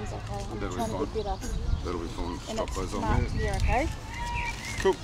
One's okay. I'm That'll trying to get better. That'll be fine. And Drop it's those on marked there. here, okay? Cool.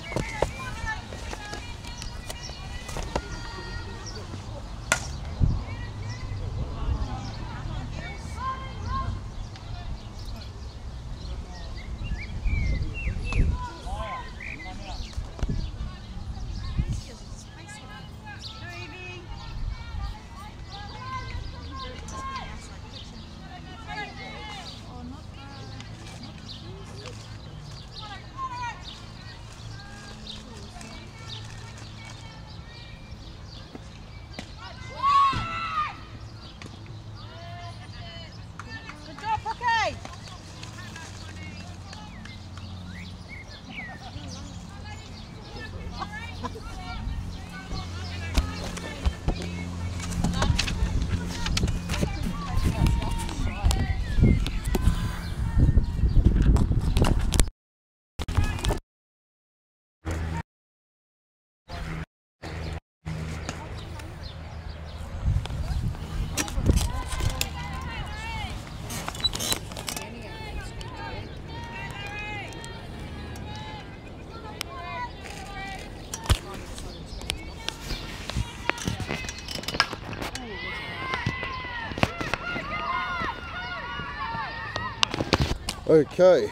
Okay,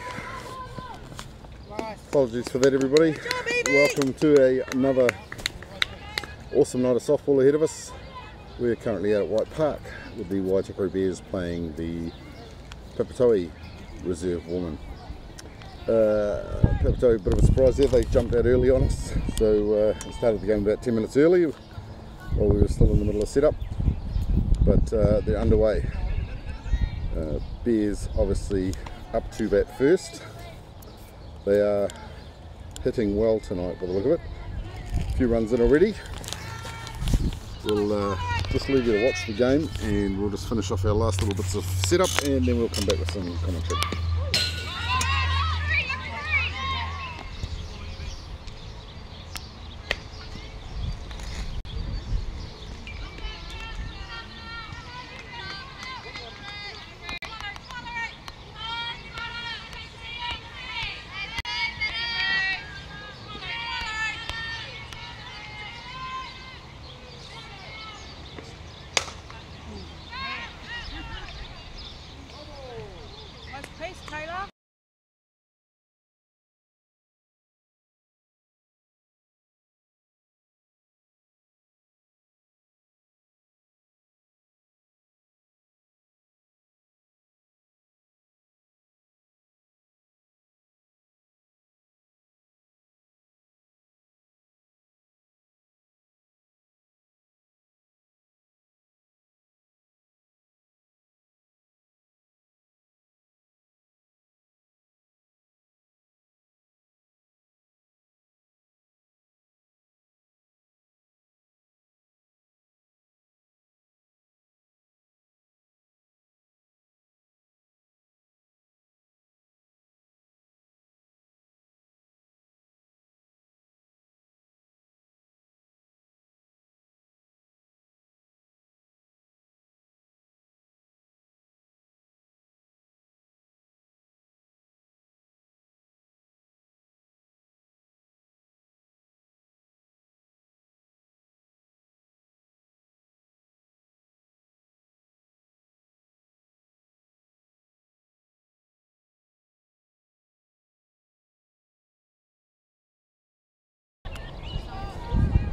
apologies for that everybody. Welcome to another awesome night of softball ahead of us. We're currently out at White Park with the Waitakere Bears playing the Papatoetoe ReserveWomen. Papatoetoe, a bit of a surprise there, they jumped out early on us, so started the game about 10 minutes early while we were still in the middle of setup, but they're underway. Bears obviously up to bat first. They are hitting well tonight by the look of it. A few runs in already. We'll just leave you to watch the game and we'll just finish off our last little bits of setup and then we'll come back with some commentary.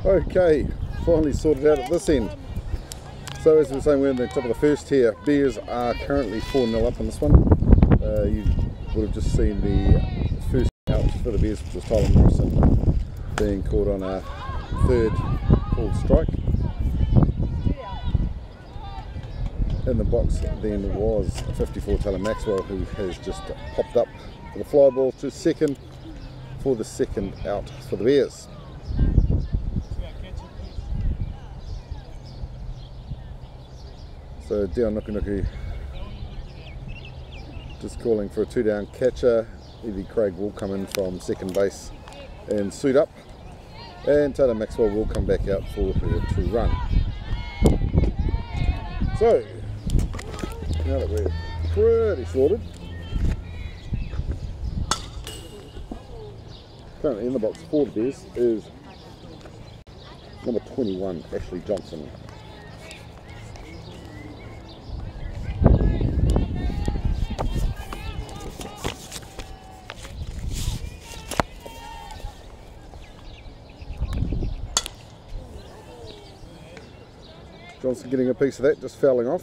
Okay, finally sorted out at this end. So as we were saying, we're in the top of the first here. Bears are currently 4-0 up on this one. You would have just seen the first out for the Bears, which was Tyler Morrison being caught on a third called strike. In the box then was 54 Taylor Maxwell, who has just popped up for the fly ball to second for the second out for the Bears. So down Nuku just calling for a 2-down catcher. Evie Craig will come in from second base and suit up, and Taylor Maxwell will come back out for her to run. So now that we're pretty sorted, currently in the box for the Bears is number 21, Ashley Johnson. Johnson getting a piece of that, just fouling off.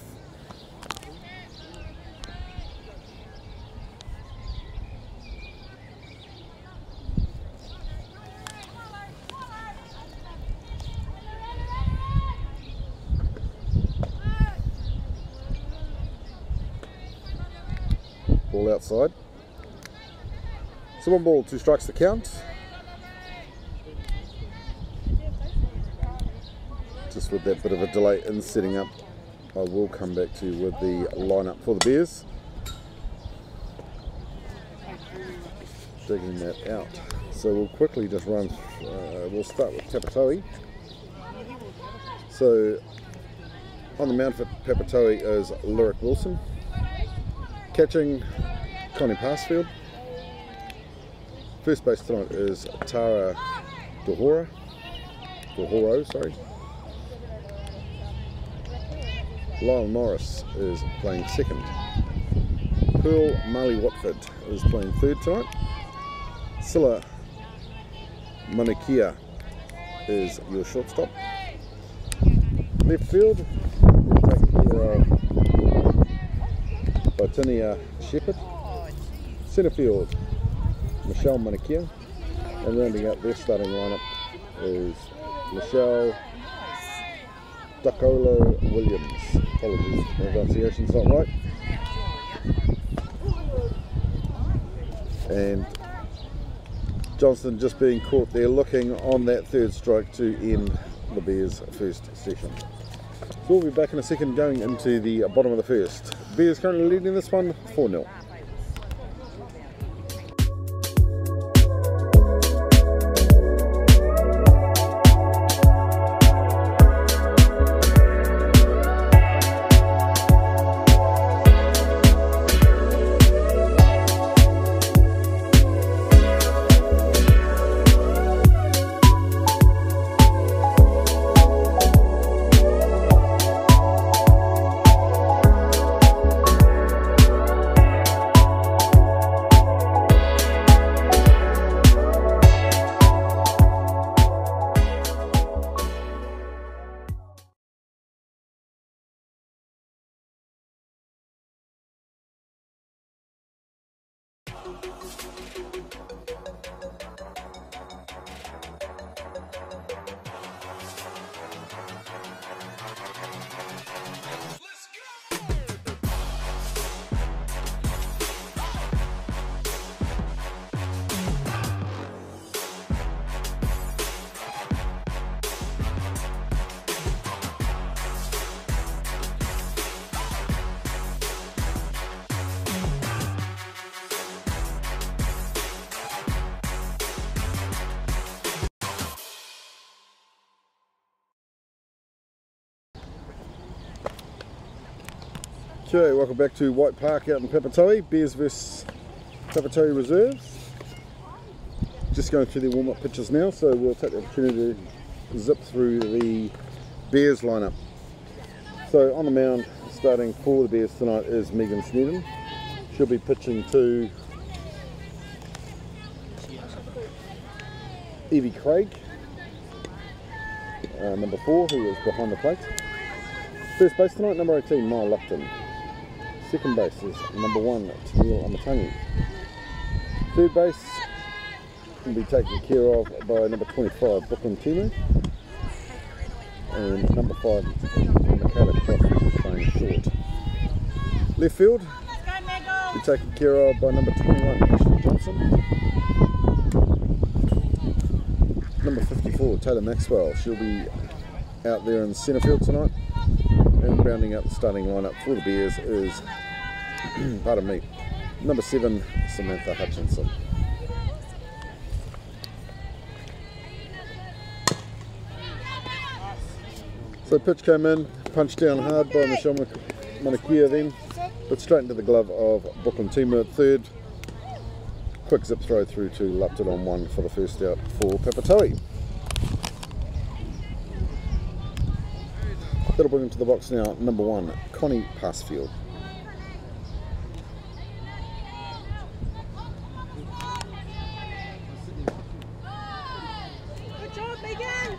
Ball outside. So 1 ball, 2 strikes to count. Just with that bit of a delay in setting up, I will come back to you with the lineup for the Bears. Digging that out. So we'll quickly just run, we'll start with Papatoetoe. So on the mound for Papatoetoe is Lyric Wilson. Catching, Connie Passfield. First base tonight is Tara Dohoro, sorry. Lyle Norris is playing second. Pearl Marley Watford is playing third tonight. Silla Manakia is your shortstop. Left field, taken care of by Tinia Shepherd. Centre field, Michelle Manakia. And rounding out their starting lineup is Michelle Dakolo Williams. Apologies, my pronunciation's not right. And Johnston just being caught there looking on that third strike to end the Bears' first session. So we'll be back in a second going into the bottom of the first. Bears currently leading this one 4-0. Okay, welcome back to White Park out in Papatoetoe, Bears vs Papatoetoe Reserves. Just going through the warm-up pitches now, so we'll take the opportunity to zip through the Bears lineup. So on the mound, starting for the Bears tonight is Megan Sneeden. She'll be pitching to Evie Craig, number 4, who is behind the plate. First base tonight, number 18, Maya Lupton. Second base is number 1, Tennille Amatangi. Third base will be taken care of by number 25, Brooklyn Timu. And number 5, Michaela Cross, playing short. Left field will be taken care of by number 21, Ashley Johnson. Number 54, Taylor Maxwell. She'll be out there in centre field tonight. And rounding out the starting lineup for the Bears is, pardon me, number 7, Samantha Hutchinson. So pitch came in, punched down hard by Michelle Manakia then, but straight into the glove of Brooklyn Timu at third. quick zip throw through to Lupton on 1 for the first out for Papatoetoe. That'll bring him to the box now, number 1, Connie Passfield. Good job, Megan!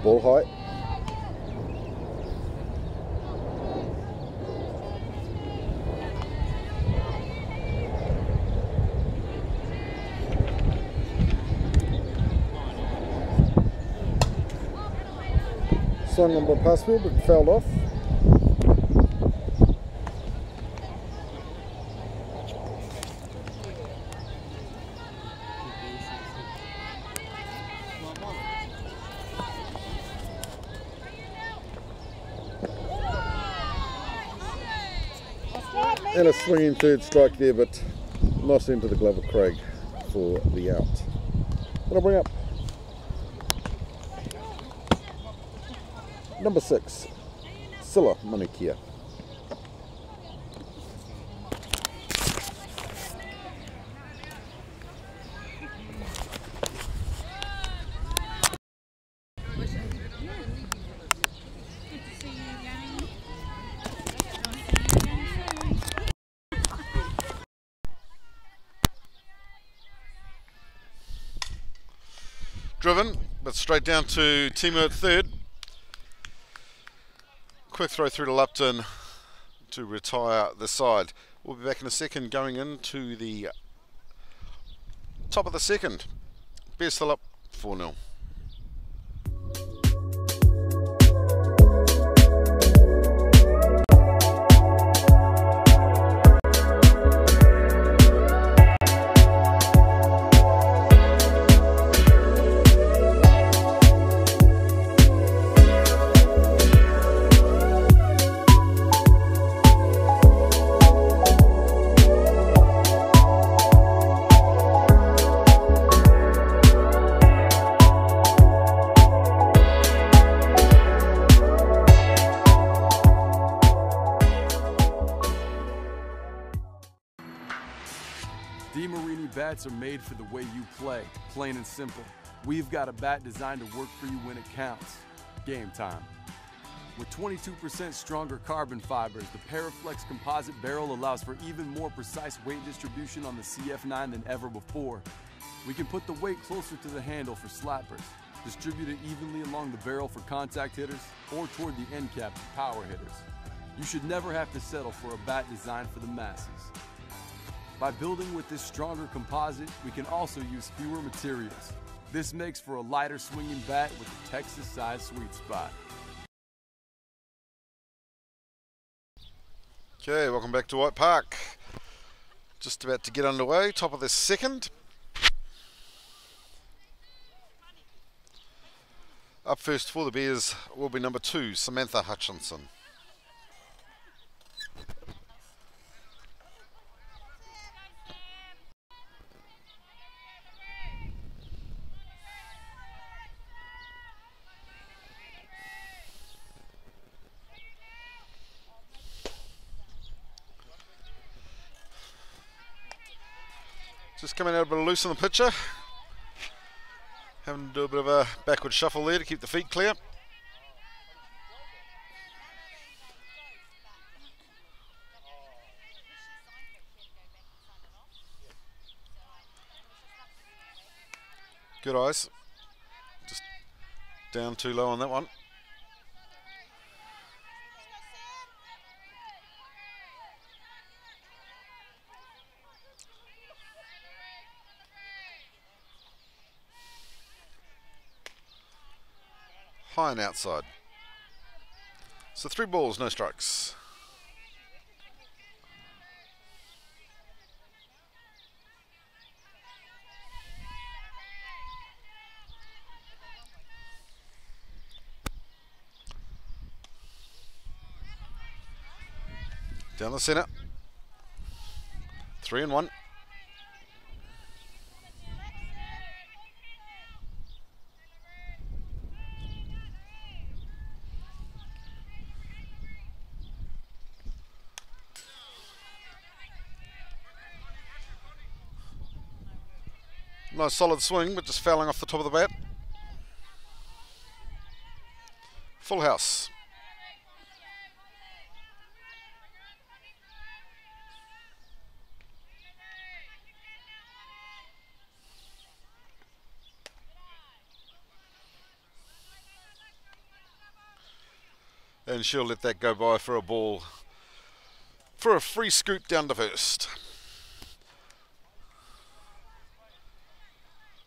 Ball height. Swung on by Passfield, but fouled off. And a swinging third strike there, but lost into the glove of Craig for the out. That'll bring up number 6, Silla Manikia. Driven, but straight down to Timo at third. Quick throw through to Lupton to retire the side. We'll be back in a second, going into the top of the second. Bears still up 4-0. Bats are made for the way you play, plain and simple. We've got a bat designed to work for you when it counts. Game time. With 22% stronger carbon fibers, the Paraflex composite barrel allows for even more precise weight distribution on the CF9 than ever before. We can put the weight closer to the handle for slappers, distribute it evenly along the barrel for contact hitters, or toward the end cap for power hitters. You should never have to settle for a bat designed for the masses. By building with this stronger composite, we can also use fewer materials. This makes for a lighter swinging bat with a Texas-sized sweet spot. Okay, welcome back to White Park. Just about to get underway, top of the second. Up first for the Bears will be number 2, Samantha Hutchinson. Just coming out a bit loose on the pitcher. Having to do a bit of a backward shuffle there to keep the feet clear. Good eyes. Just down too low on that one. High and outside. So 3 balls, no strikes. Down the center. 3-1. Nice solid swing, but just fouling off the top of the bat. Full house. And she'll let that go by for a ball, for a free scoop down to first.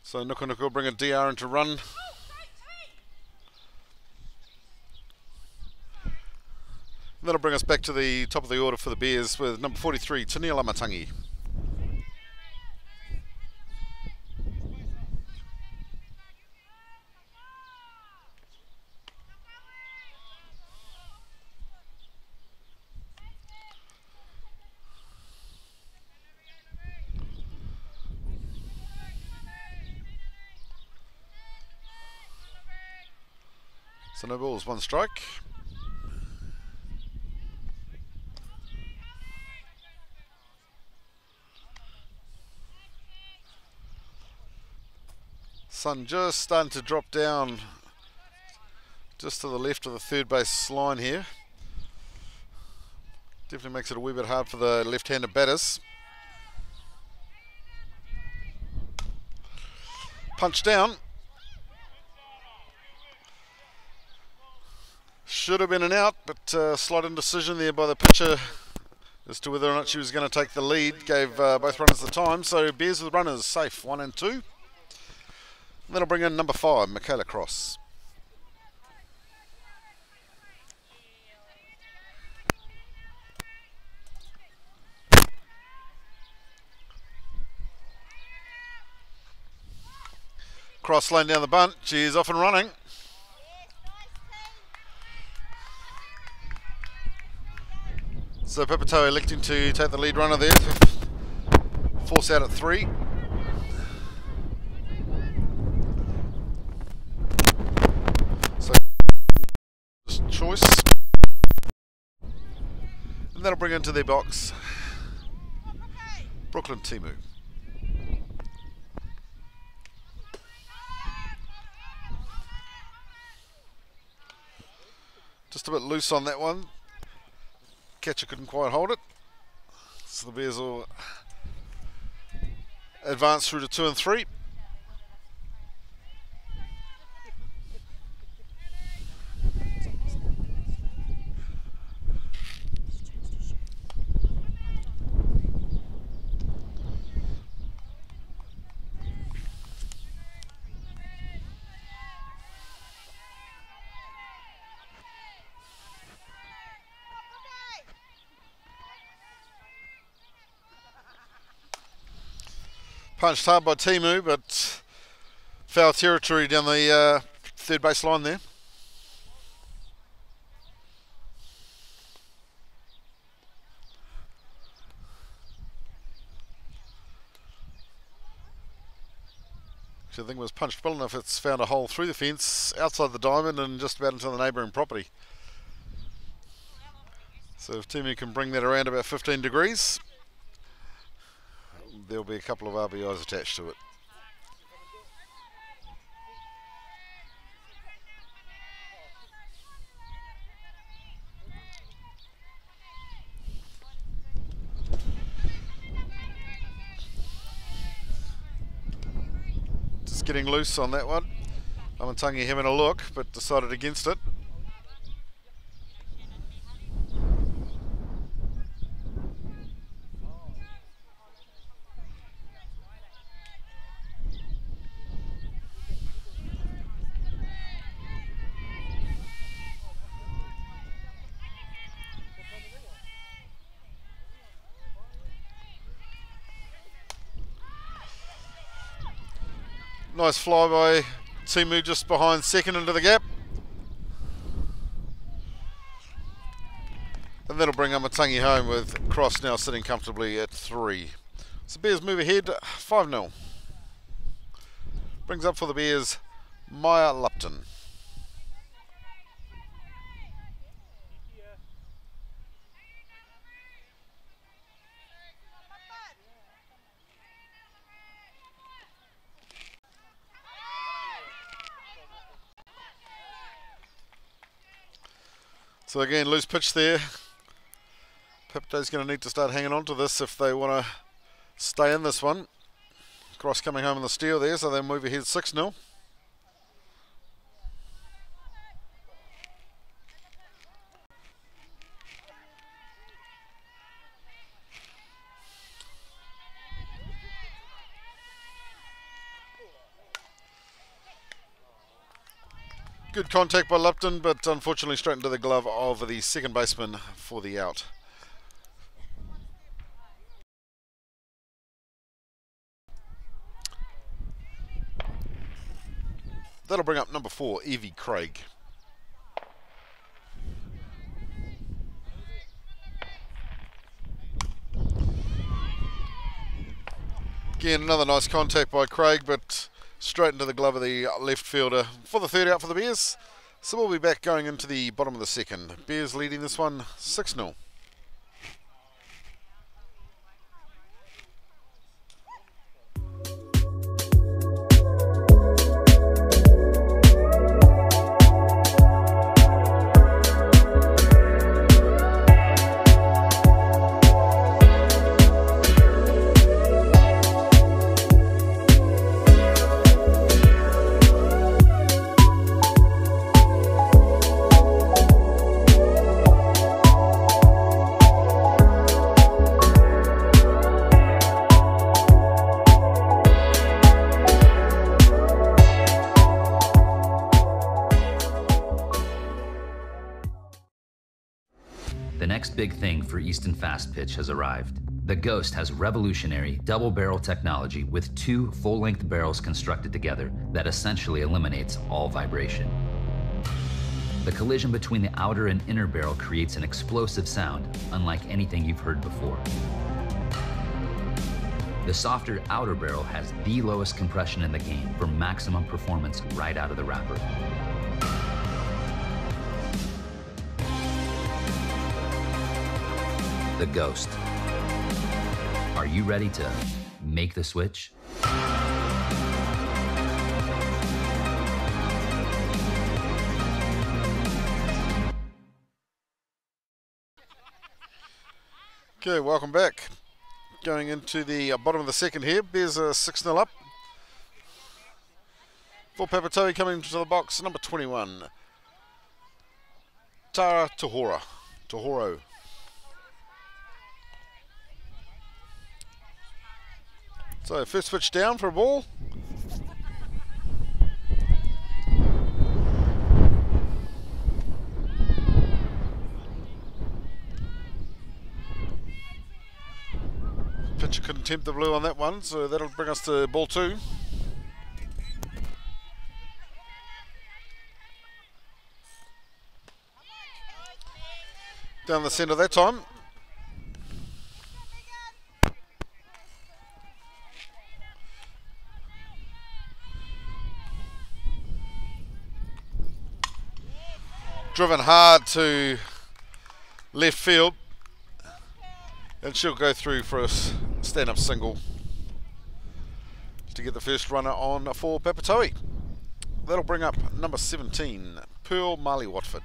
So Nuku Nuku will bring a DR into run. And that'll bring us back to the top of the order for the Bears with number 43, Taniela Matangi. So no balls, one strike. Sun just starting to drop down just to the left of the third base line here. Definitely makes it a wee bit hard for the left-handed batters. Punch down. Should have been an out, but slight indecision there by the pitcher as to whether or not she was going to take the lead. Gave both runners the time, so Bears with runners safe, 1 and 2. And that'll bring in number 5, Michaela Cross. Cross laying down the bunt, she's off and running. So Papatoetoe electing to take the lead runner there, force out at 3. So choice, and that'll bring into their box Brooklyn Timu. Just a bit loose on that one. Catcher couldn't quite hold it, so the Bears will advance through to 2 and 3. Punched hard by Timu, but foul territory down the third base line there. Actually, I think it was punched well enough it's found a hole through the fence, outside the diamond and just about into the neighbouring property. So if Timu can bring that around about 15 degrees, there'll be a couple of RBIs attached to it. Just getting loose on that one. Amatangi having a look, but decided against it. Nice fly by Timu just behind second into the gap. And that'll bring Amatangi home with Cross now sitting comfortably at 3. So Bears move ahead 5-0. Brings up for the Bears Maya Lupton. So again, loose pitch there. Papatoetoe's going to need to start hanging on to this if they want to stay in this one. Cross coming home in the steal there, so they move ahead 6-0. Good contact by Lupton, but unfortunately straight into the glove of the second baseman for the out. That'll bring up number 4, Evie Craig. Again, another nice contact by Craig, but straight into the glove of the left fielder for the third out for the Bears. So we'll be back going into the bottom of the second. Bears leading this one 6-0. The next big thing for Easton Fast Pitch has arrived. The Ghost has revolutionary double barrel technology with 2 full-length barrels constructed together that essentially eliminates all vibration. The collision between the outer and inner barrel creates an explosive sound unlike anything you've heard before. The softer outer barrel has the lowest compression in the game for maximum performance right out of the wrapper. The Ghost. Are you ready to make the switch? Okay, welcome back. Going into the bottom of the second here. Bears are 6-0 up. For Papatoetoe coming into the box, number 21. Tara Tohoro. So first switch down for a ball. Pitcher couldn't tempt the blue on that one, so that'll bring us to ball 2. Down the centre that time. Driven hard to left field, and she'll go through for a stand-up single to get the first runner on for Papatoetoe. That'll bring up number 17, Pearl Marley Watford.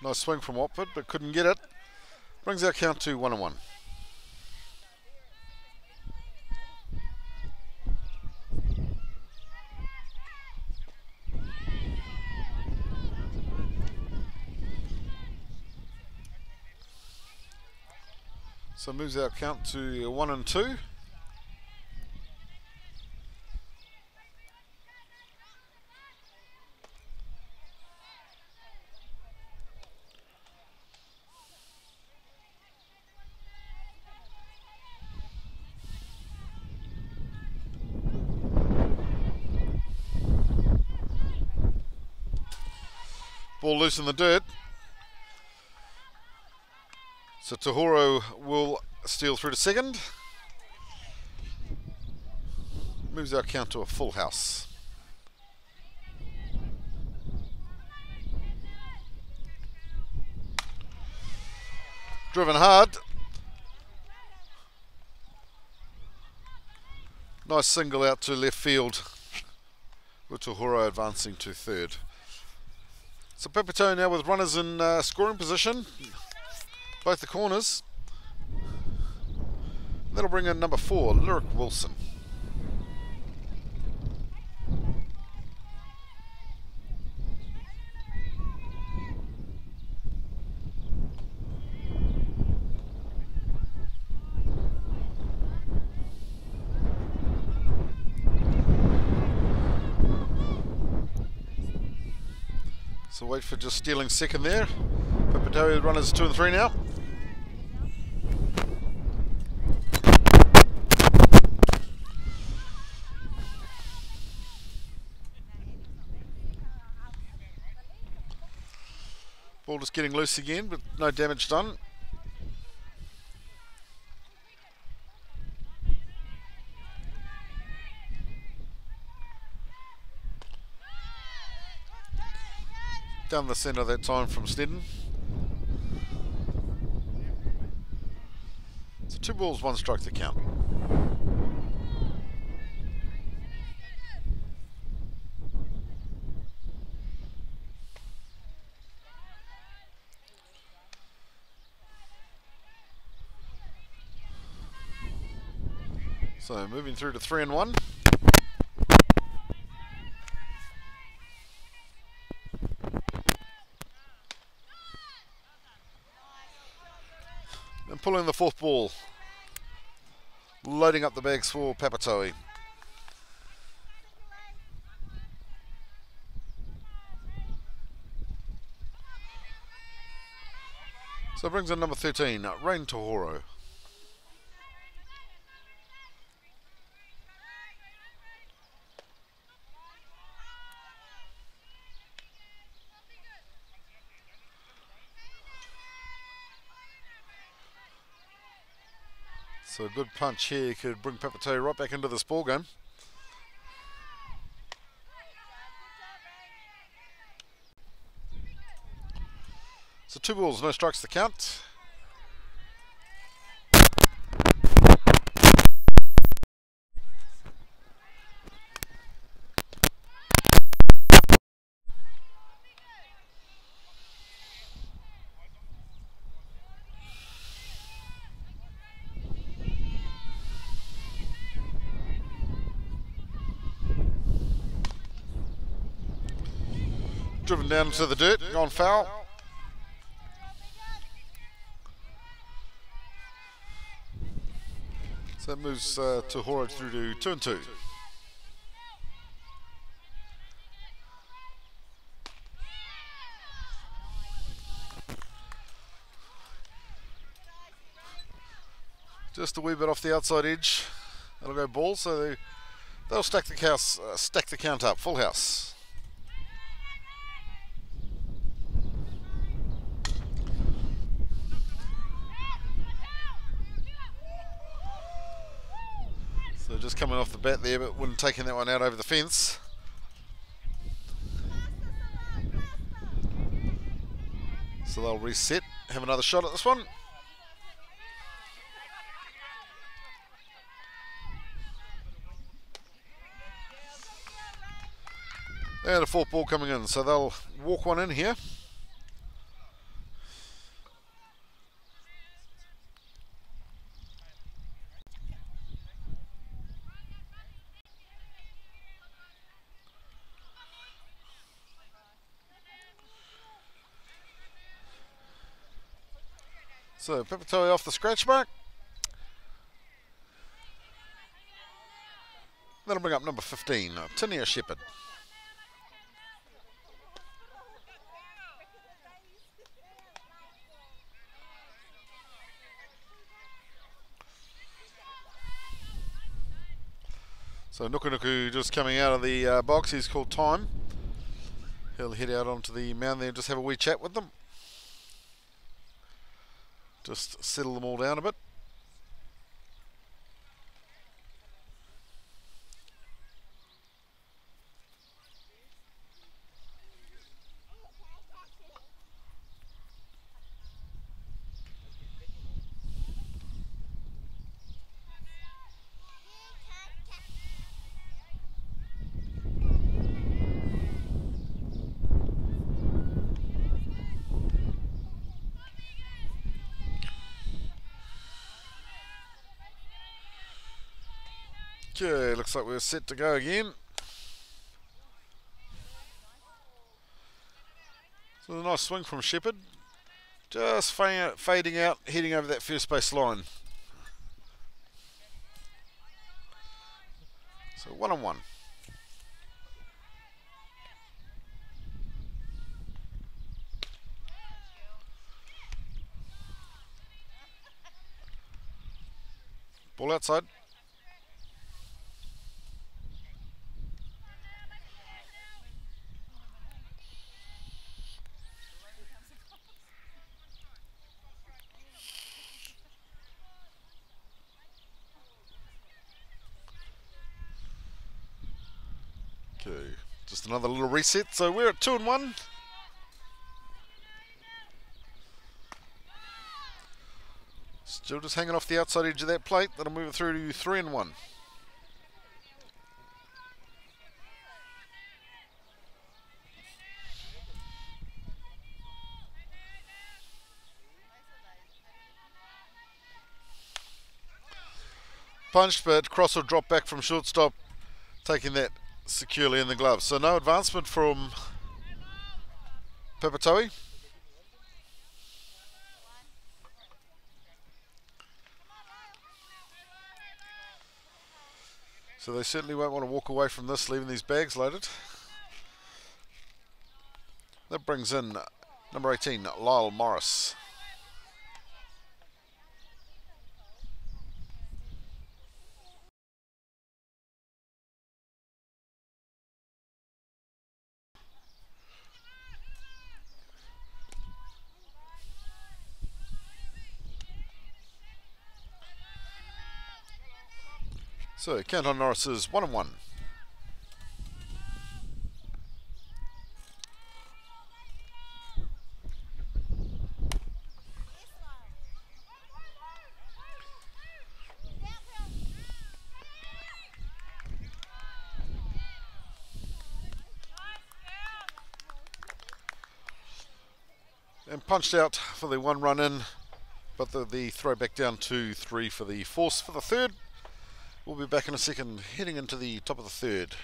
Nice swing from Watford, but couldn't get it. Brings our count to 1-1. So moves our count to 1-2. Ball loose in the dirt. So Tahoro will steal through to second. Moves our count to a full house. Driven hard. Nice single out to left field, with Tahoro advancing to third. So Papatoetoe now with runners in scoring position, both the corners. That'll bring in number 4, Lyric Wilson. So wait for just stealing second there. Papatoetoe runners 2 and 3 now. Ball just getting loose again, but no damage done. Down the centre that time from Snedden. So 2 balls, 1 strike to count. So moving through to 3 and 1. And pulling the 4th ball. Loading up the bags for Papatoetoe. So it brings in number 13, Rain Tahoro. So a good punch here could bring Papatoetoe right back into this ball game. So 2 balls, no strikes to count. Driven down into the dirt, gone foul. So that moves Tahoro through to 2 and 2. Just a wee bit off the outside edge. That'll go ball, so they'll stack the count up, full house. So just coming off the bat there, but wouldn't taking that one out over the fence. So they'll reset, have another shot at this one. And a 4th ball coming in, so they'll walk one in here. So Papatoetoe off the scratch mark. That'll bring up number 15, Tinia Shepherd. So Nuku just coming out of the box, he's called time. He'll head out onto the mound there and just have a wee chat with them. Just settle them all down a bit. Okay, looks like we're set to go again. So a nice swing from Shepherd. Just fading out, heading over that first base line. So 1-on-1. Ball outside. Okay, just another little reset. So we're at 2-1. Still just hanging off the outside edge of that plate. That'll move it through to 3-1. Punched, but cross will drop back from shortstop, taking that securely in the glove. So no advancement from Papatoetoe. So they certainly won't want to walk away from this, leaving these bags loaded. That brings in number 18, Lyle Morris. So count on Norris is 1-1. And punched out for the 1 run in, but the throw back down to 3 for the force for the third. We'll be back in a second, heading into the top of the third.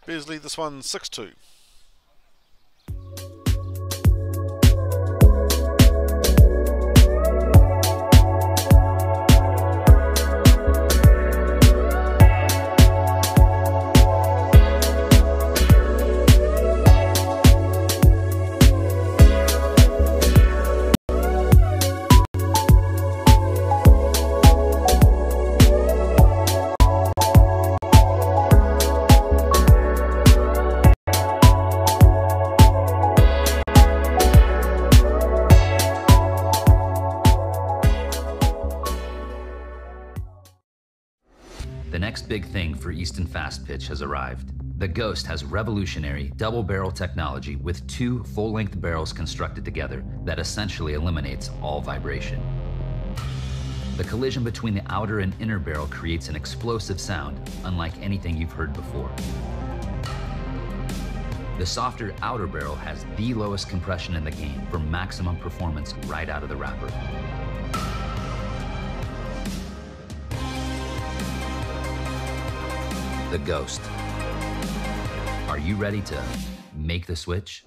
Beasley, this one 6-2. The next big thing for Easton Fast Pitch has arrived. The Ghost has revolutionary double barrel technology with 2 full-length barrels constructed together that essentially eliminates all vibration. The collision between the outer and inner barrel creates an explosive sound unlike anything you've heard before. The softer outer barrel has the lowest compression in the game for maximum performance right out of the wrapper. The Ghost. Are you ready to make the switch?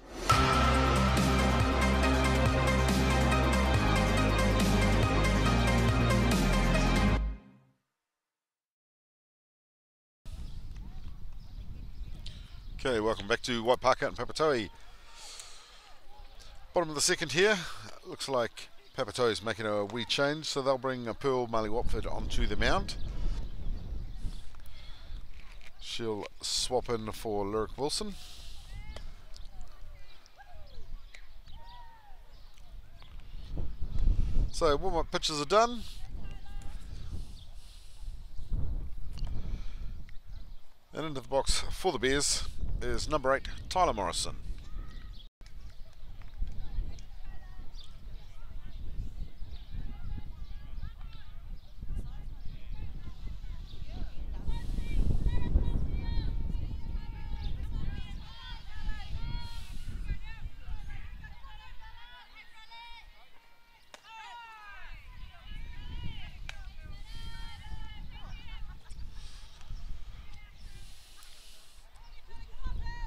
Okay, welcome back to Waitakere and Papatoetoe. Bottom of the second here. Looks like Papatoetoe is making a wee change, so they'll bring Pearl Marley Watford onto the mound. She'll swap in for Lyric Wilson. So warm-up pitches are done. And into the box for the Bears is number 8, Tyler Morrison.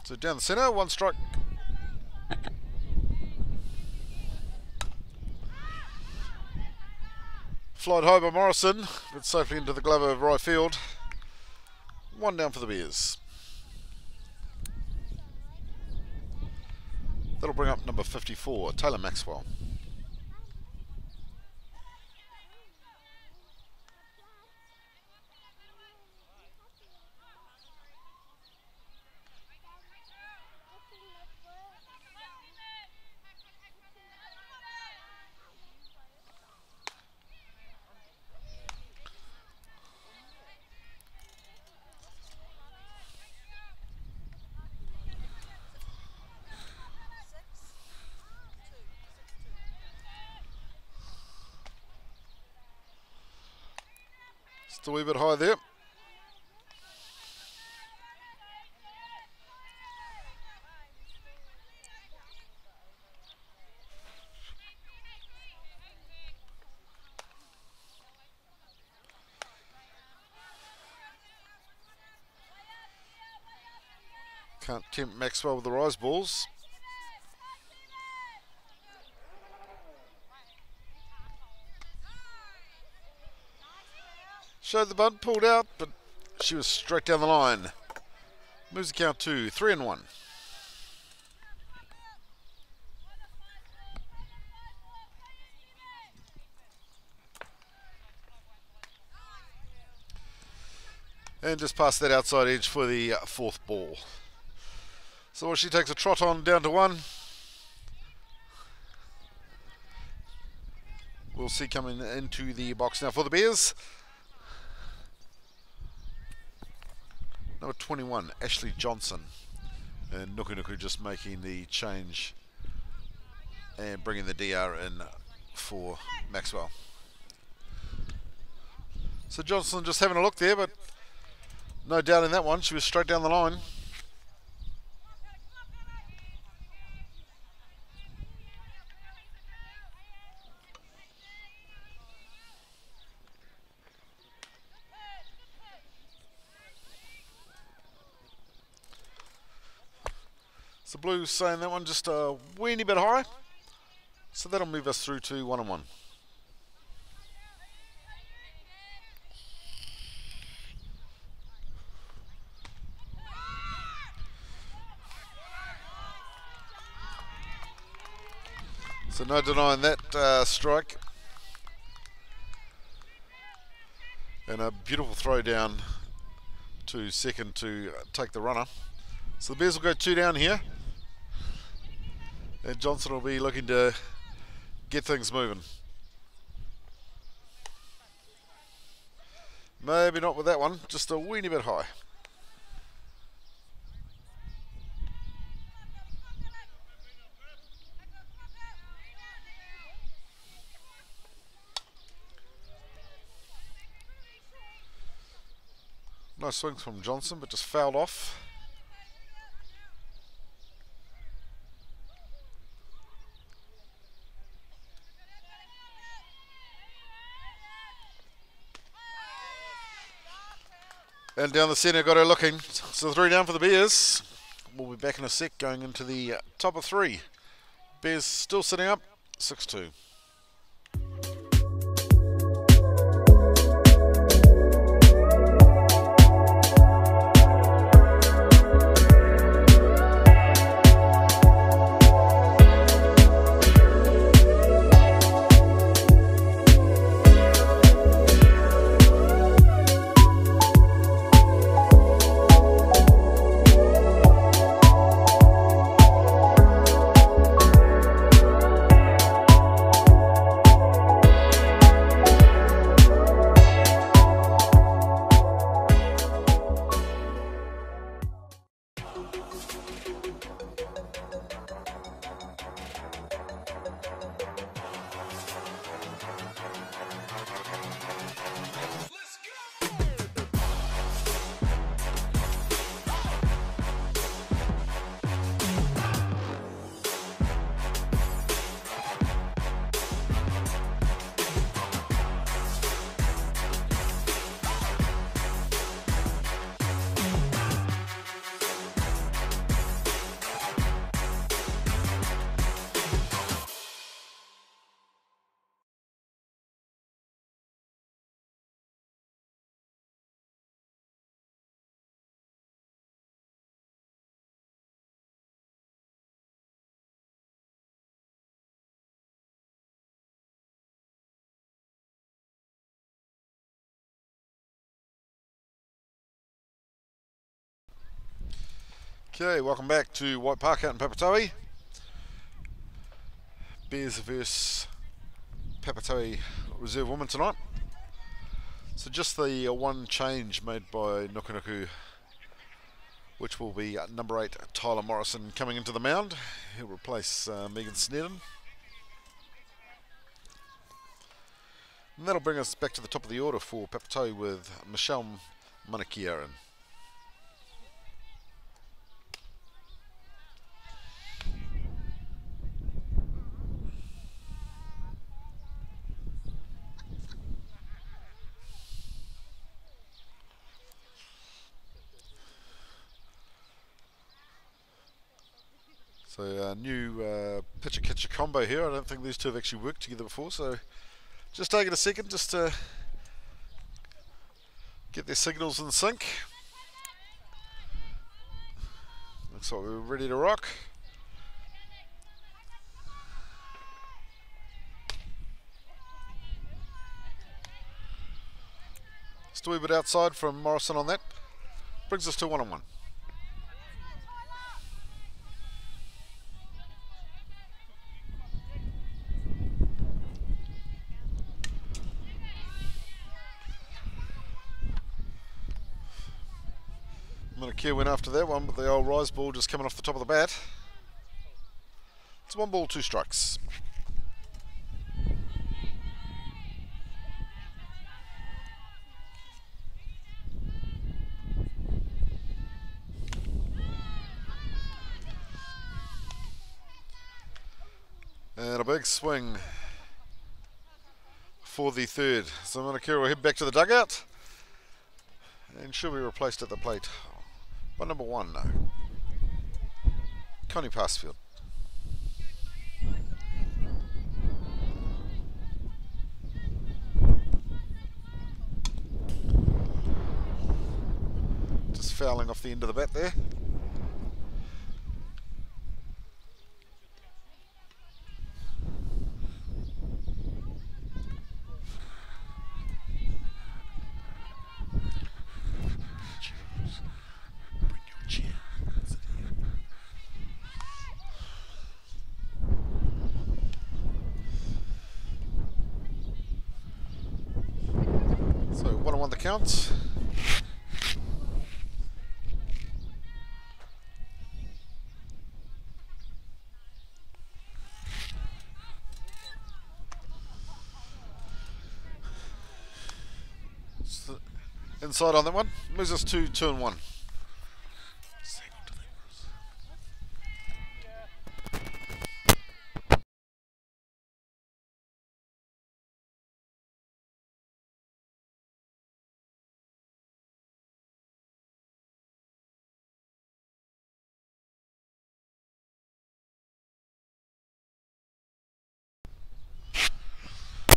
So down the centre, 1 strike. Flied high by Morrison, but safely into the glove of right field. 1 down for the Bears. That'll bring up number 54, Taylor Maxwell. Just a wee bit high there. Can't tempt Maxwell with the rise balls. Showed the bunt, pulled out, but she was straight down the line. Moves the count to 3-1. And just past that outside edge for the 4th ball. So she takes a trot on down to 1. We'll see coming into the box now for the Bears. Number 21, Ashley Johnson. And Nuku Nuku just making the change and bringing the DR in for Maxwell. So Johnson just having a look there, but no doubt in that one. She was straight down the line. So Blues saying that one just a weeny bit high. So that'll move us through to 1-1. So no denying that strike. And a beautiful throw down to second to take the runner. So the Bears will go 2 down here. And Johnson will be looking to get things moving. Maybe not with that one, just a weeny bit high. Nice swings from Johnson, but just fouled off. And down the centre, got her looking. So 3 down for the Bears. We'll be back in a sec, going into the top of 3. Bears still sitting up, 6-2. Okay, welcome back to White Park out in Papatoetoe. Bears versus Papatoetoe ReserveWomen tonight. So just the one change made by Nuku, which will be number 8 Tyler Morrison coming into the mound. He'll replace Megan Sneddon. And that'll bring us back to the top of the order for Papatoetoe with Michelle Manikiaran. So new pitcher-catcher combo here. I don't think these two have actually worked together before, so just take it a second just to get their signals in sync. Looks like we're ready to rock. Just a wee bit outside from Morrison on that. Brings us to 1-on-1. Manikiaran went after that one, but the old rise ball just coming off the top of the bat. It's 1 ball, 2 strikes. And a big swing for the third. So Manikiaran will head back to the dugout and she'll be replaced at the plate by number 1, Connie Passfield. Just fouling off the end of the bat there. So 1-on-1 the counts. So inside on that one, moves us to 2-1.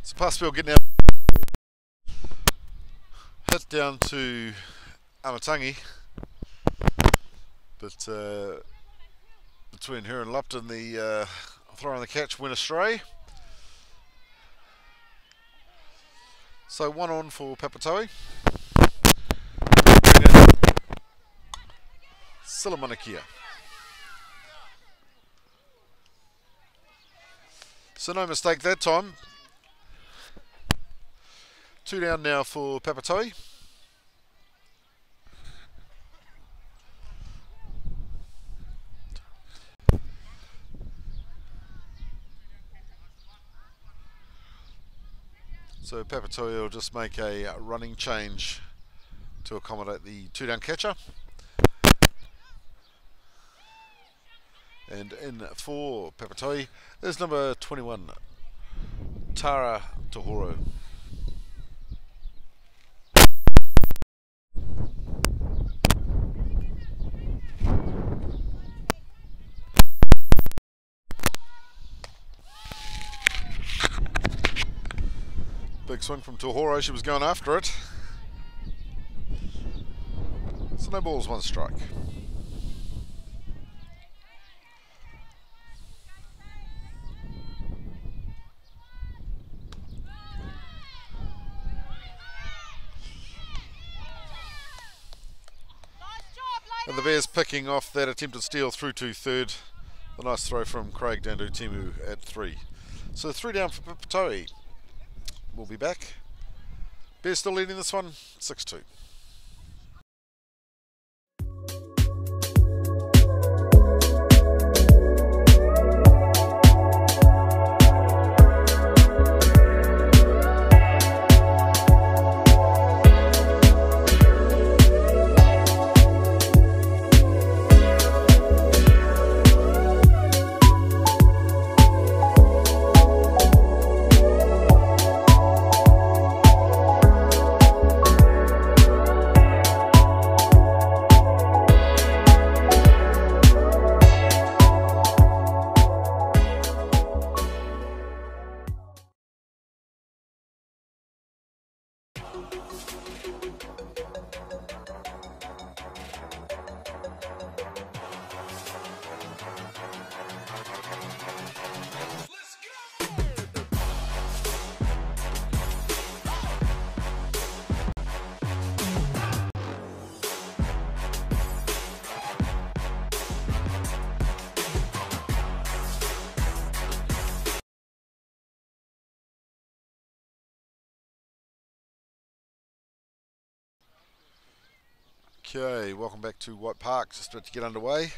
So Passfield getting out, hit down to Amatangi, but between her and Lupton, the throw on the catch went astray. So 1 on for Papatoetoe. Silamanikia. So no mistake that time. 2 down now for Papatoetoe. So Papatoetoe will just make a running change to accommodate the 2 down catcher. And in for Papatoetoe is number 21, Tara Tohoro. Big swing from Tohoro, she was going after it. So no balls, 1 strike. And the Bears picking off that attempted steal through to third. A nice throw from Craig down to Timu at 3. So 3 down for Papatoetoe. We'll be back. Bears still leading this one, 6-2. Okay, welcome back to White Park. Just about to get underway.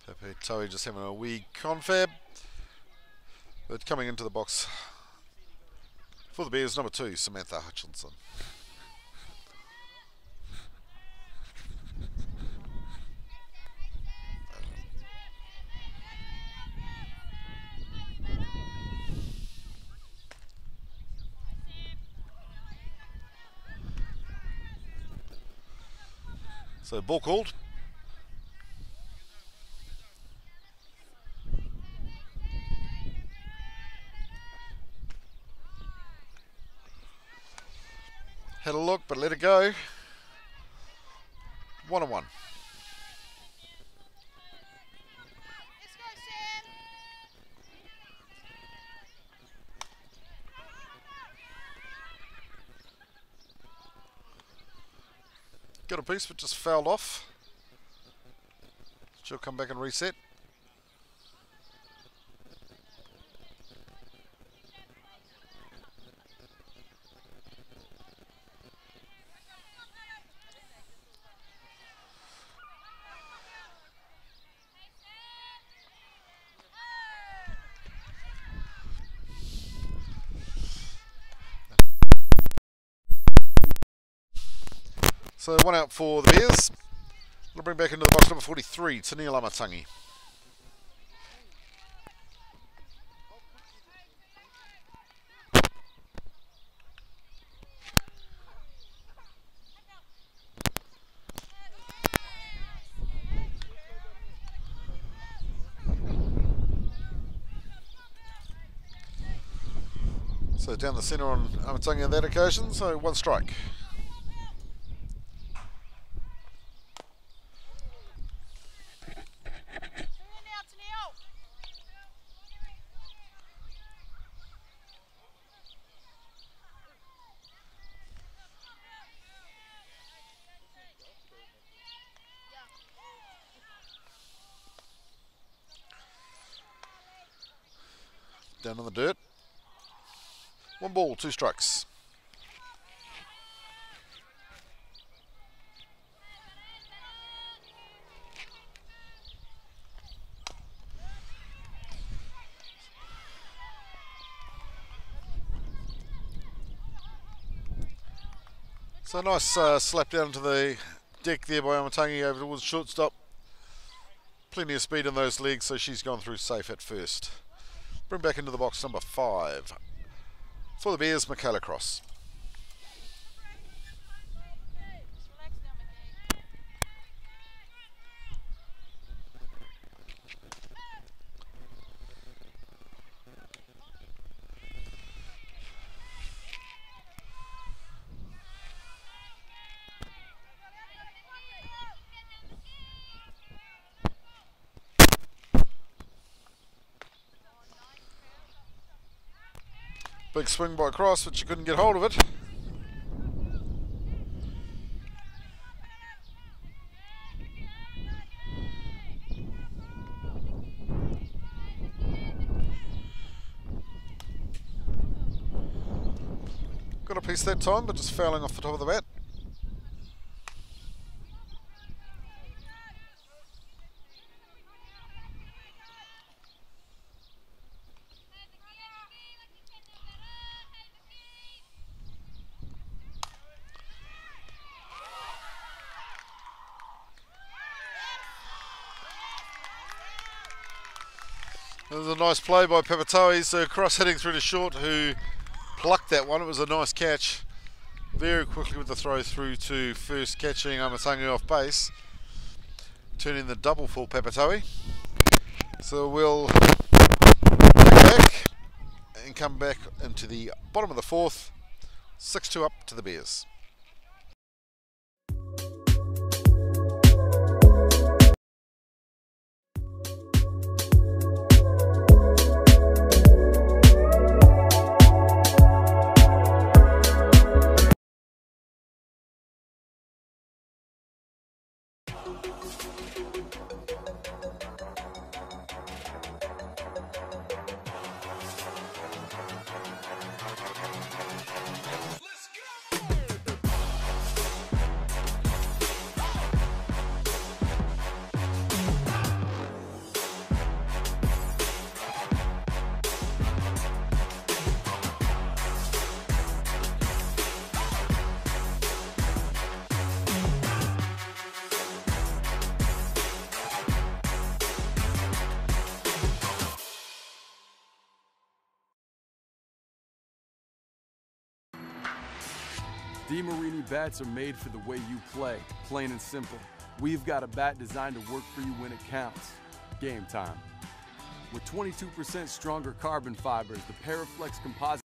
Papatoetoe just having a wee confab. But coming into the box for the Bears, number 2, Samantha Hutchinson. So ball called. Had a look, but let it go. 1-1. Got a piece, but just fouled off. She'll come back and reset. So 1 out for the Bears. We'll bring back into the box number 43, Tania Amatangi. So down the centre on Amatangi on that occasion, so 1 strike. Down on the dirt. 1 ball, 2 strikes. So nice slap down to the deck there by Amatangi over towards shortstop. Plenty of speed in those legs, so she's gone through safe at first. Bring back into the box number 5 for the Bears, Michaela Cross. Big swing by Cross, but you couldn't get hold of it. Got a piece that time, but just fouling off the top of the bat. There's a nice play by Papatoetoe. So Cross hitting through to short, who plucked that one. It was a nice catch. Very quickly with the throw through to first, catching Amatangi off base. Turning the double for Papatoetoe. So we'll take back and come back into the bottom of the fourth. 6-2 up to the Bears. DeMarini bats are made for the way you play, plain and simple. We've got a bat designed to work for you when it counts. Game time. With 22% stronger carbon fibers, the Paraflex composite.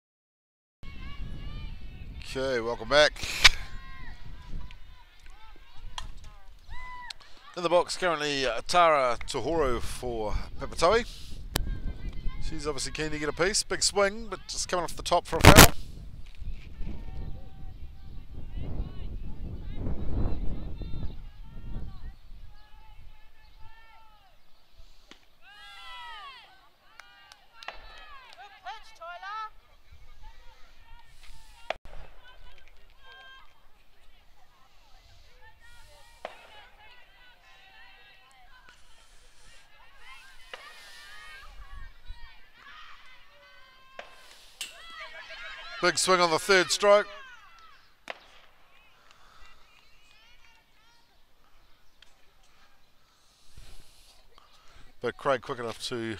Okay, welcome back. In the box currently Tara Tohoro for Papatoetoe. She's obviously keen to get a piece. Big swing, but just coming off the top for a foul. Big swing on the third stroke. But Craig quick enough to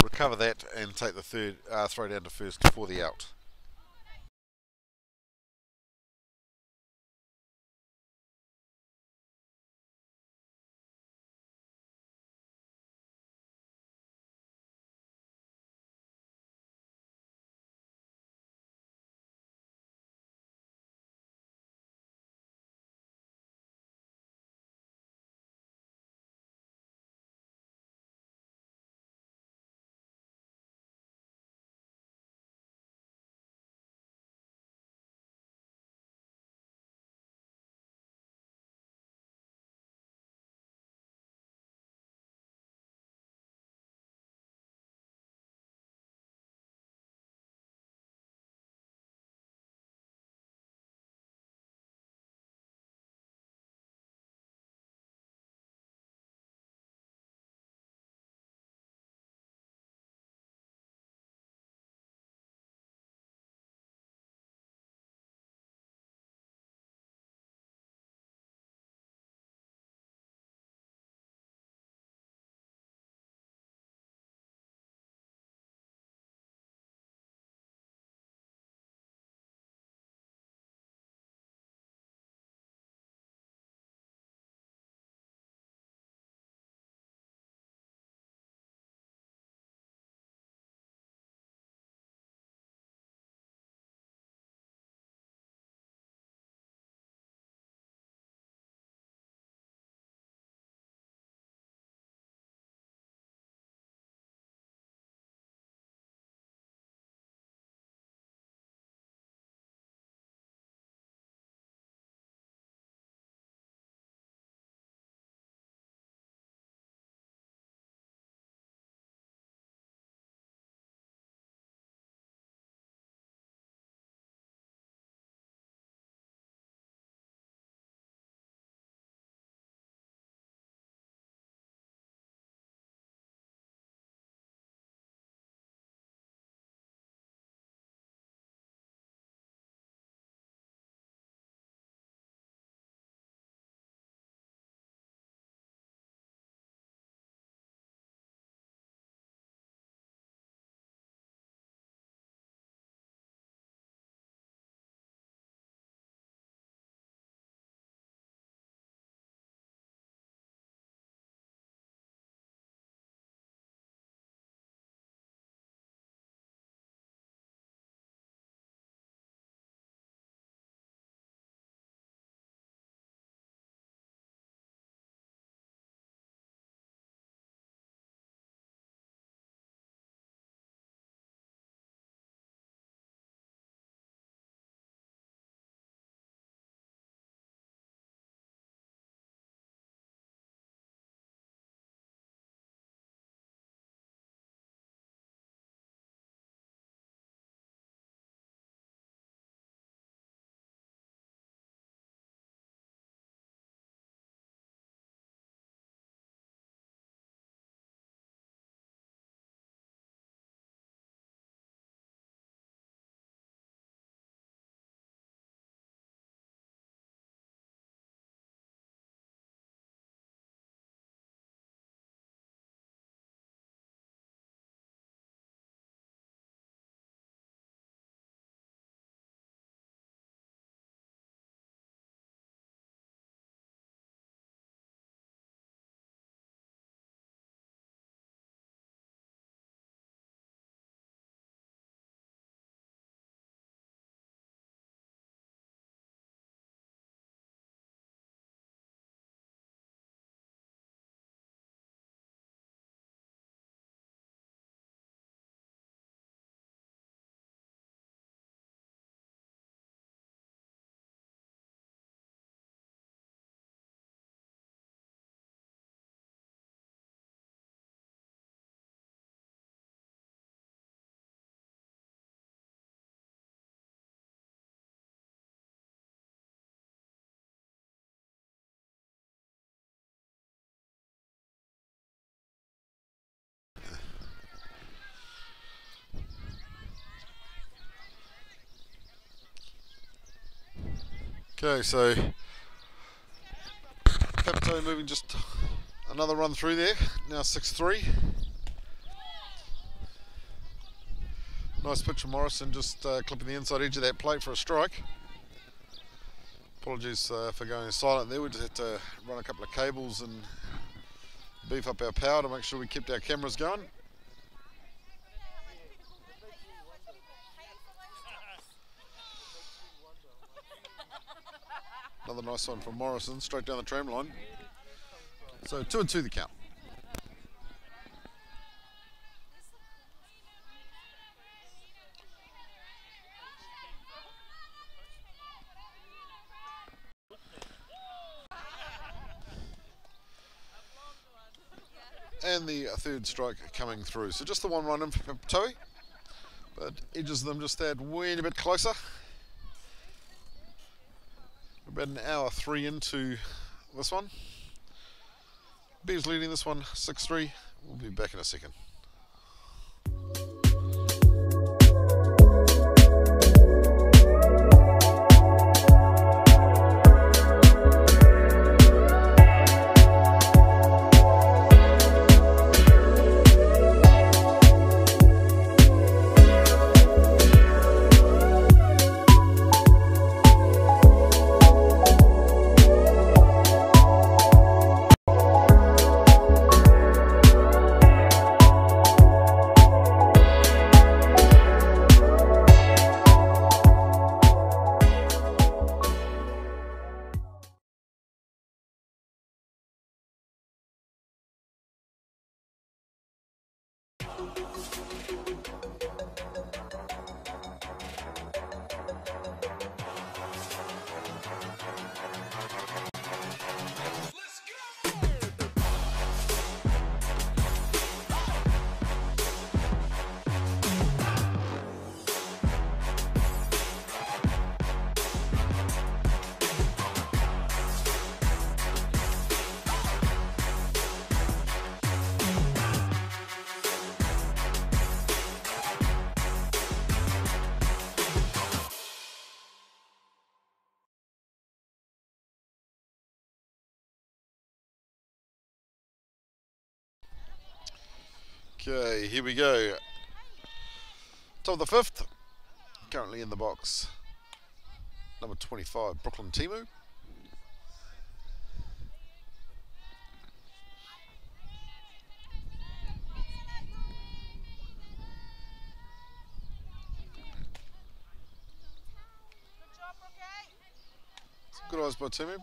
recover that and take the third throw down to first for the out. Okay, so Papatoetoe moving just another run through there, now 6-3. Nice pitch from Morrison, just clipping the inside edge of that plate for a strike. Apologies for going silent there, we just had to run a couple of cables and beef up our power to make sure we kept our cameras going. Another nice one from Morrison, straight down the tram line. So 2-2 the count. And the third strike coming through. So just the one run in for Papatoetoe, but edges them just that wee bit closer. About an hour 3 into this one. Bears leading this one 6-3. We'll be back in a second. Okay, here we go. Top of the fifth. Currently in the box, number 25, Brooklyn Timu. Good eyes by Timu.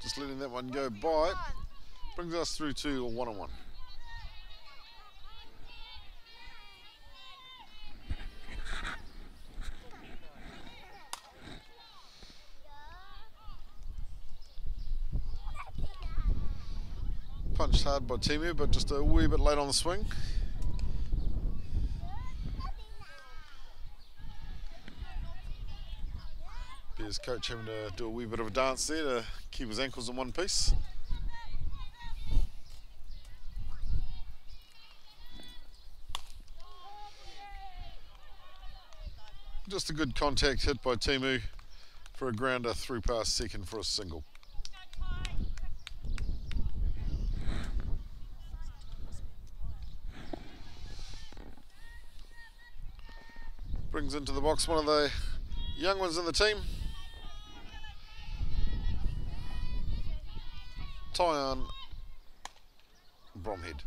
Just letting that one go by. Brings us through to a 1-on-1. Punched hard by Timu, but just a wee bit late on the swing. Bears coach having to do a wee bit of a dance there to keep his ankles in one piece. Just a good contact hit by Timu for a grounder through past second for a single. Brings into the box one of the young ones in the team, Tyon Bromhead.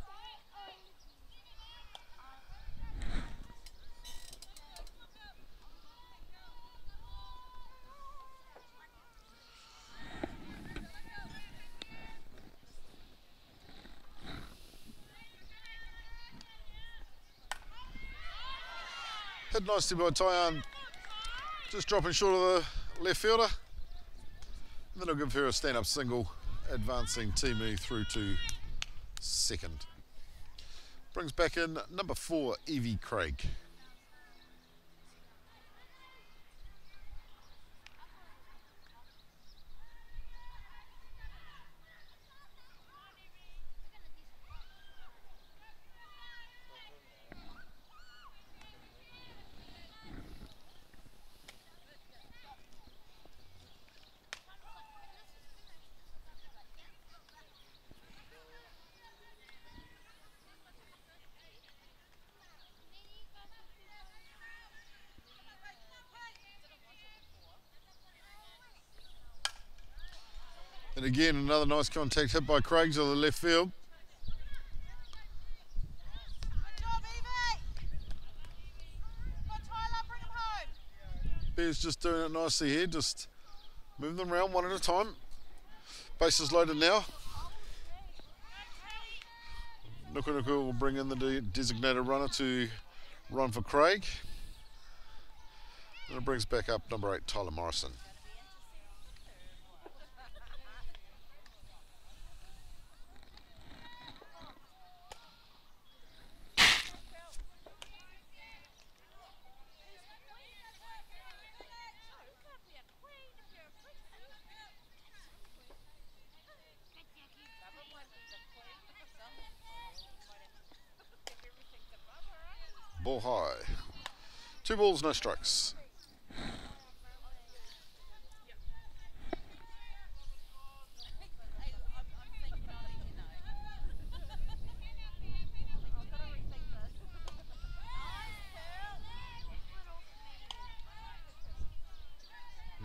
Hit nicely by Tyon, just dropping short of the left fielder. And then I'll give her a stand-up single, advancing Timu through to second. Brings back in number 4, Evie Craig. And again, another nice contact hit by Craig to the left field. Bears just doing it nicely here, just moving them around one at a time. Bases loaded now. Nuku will bring in the designated runner to run for Craig. And it brings back up number 8, Tyler Morrison. Ball high. 2 balls, no strikes.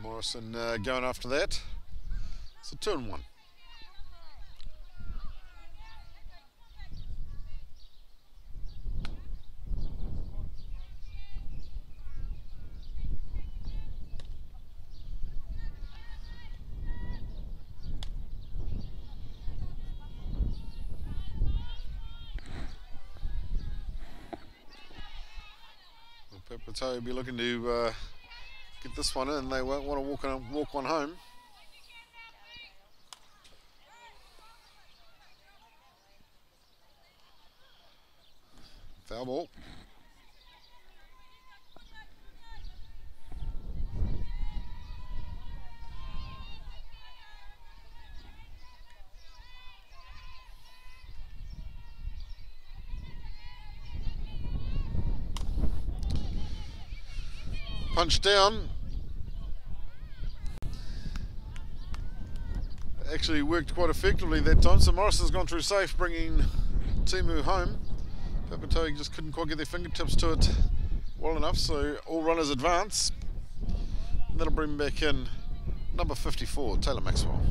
Morrison going after that. It's a 2-1. Papatoetoe will be looking to get this one in. They won't want to walk one home. Foul ball. Punch down. Actually worked quite effectively that time. So Morrison's gone through safe, bringing Timu home. Papatoetoe just couldn't quite get their fingertips to it well enough, so all runners advance. And that'll bring back in number 54, Taylor Maxwell.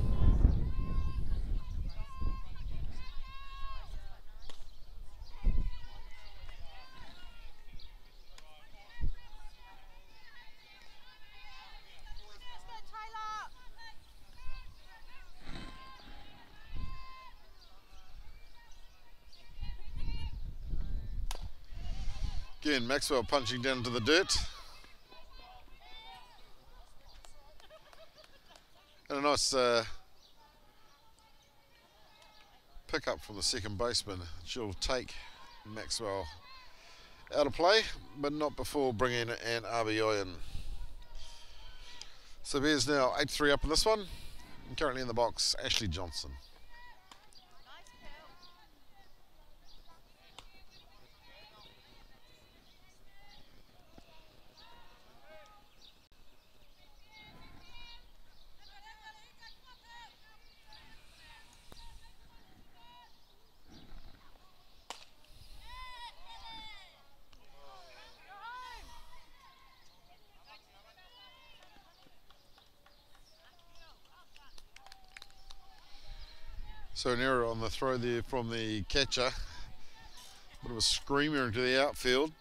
Again, Maxwell punching down to the dirt. And a nice pick up from the second baseman. She'll take Maxwell out of play, but not before bringing an RBI in. So Bears now 8-3 up in this one. And currently in the box, Ashley Johnson. So an error on the throw there from the catcher. Bit of a screamer into the outfield.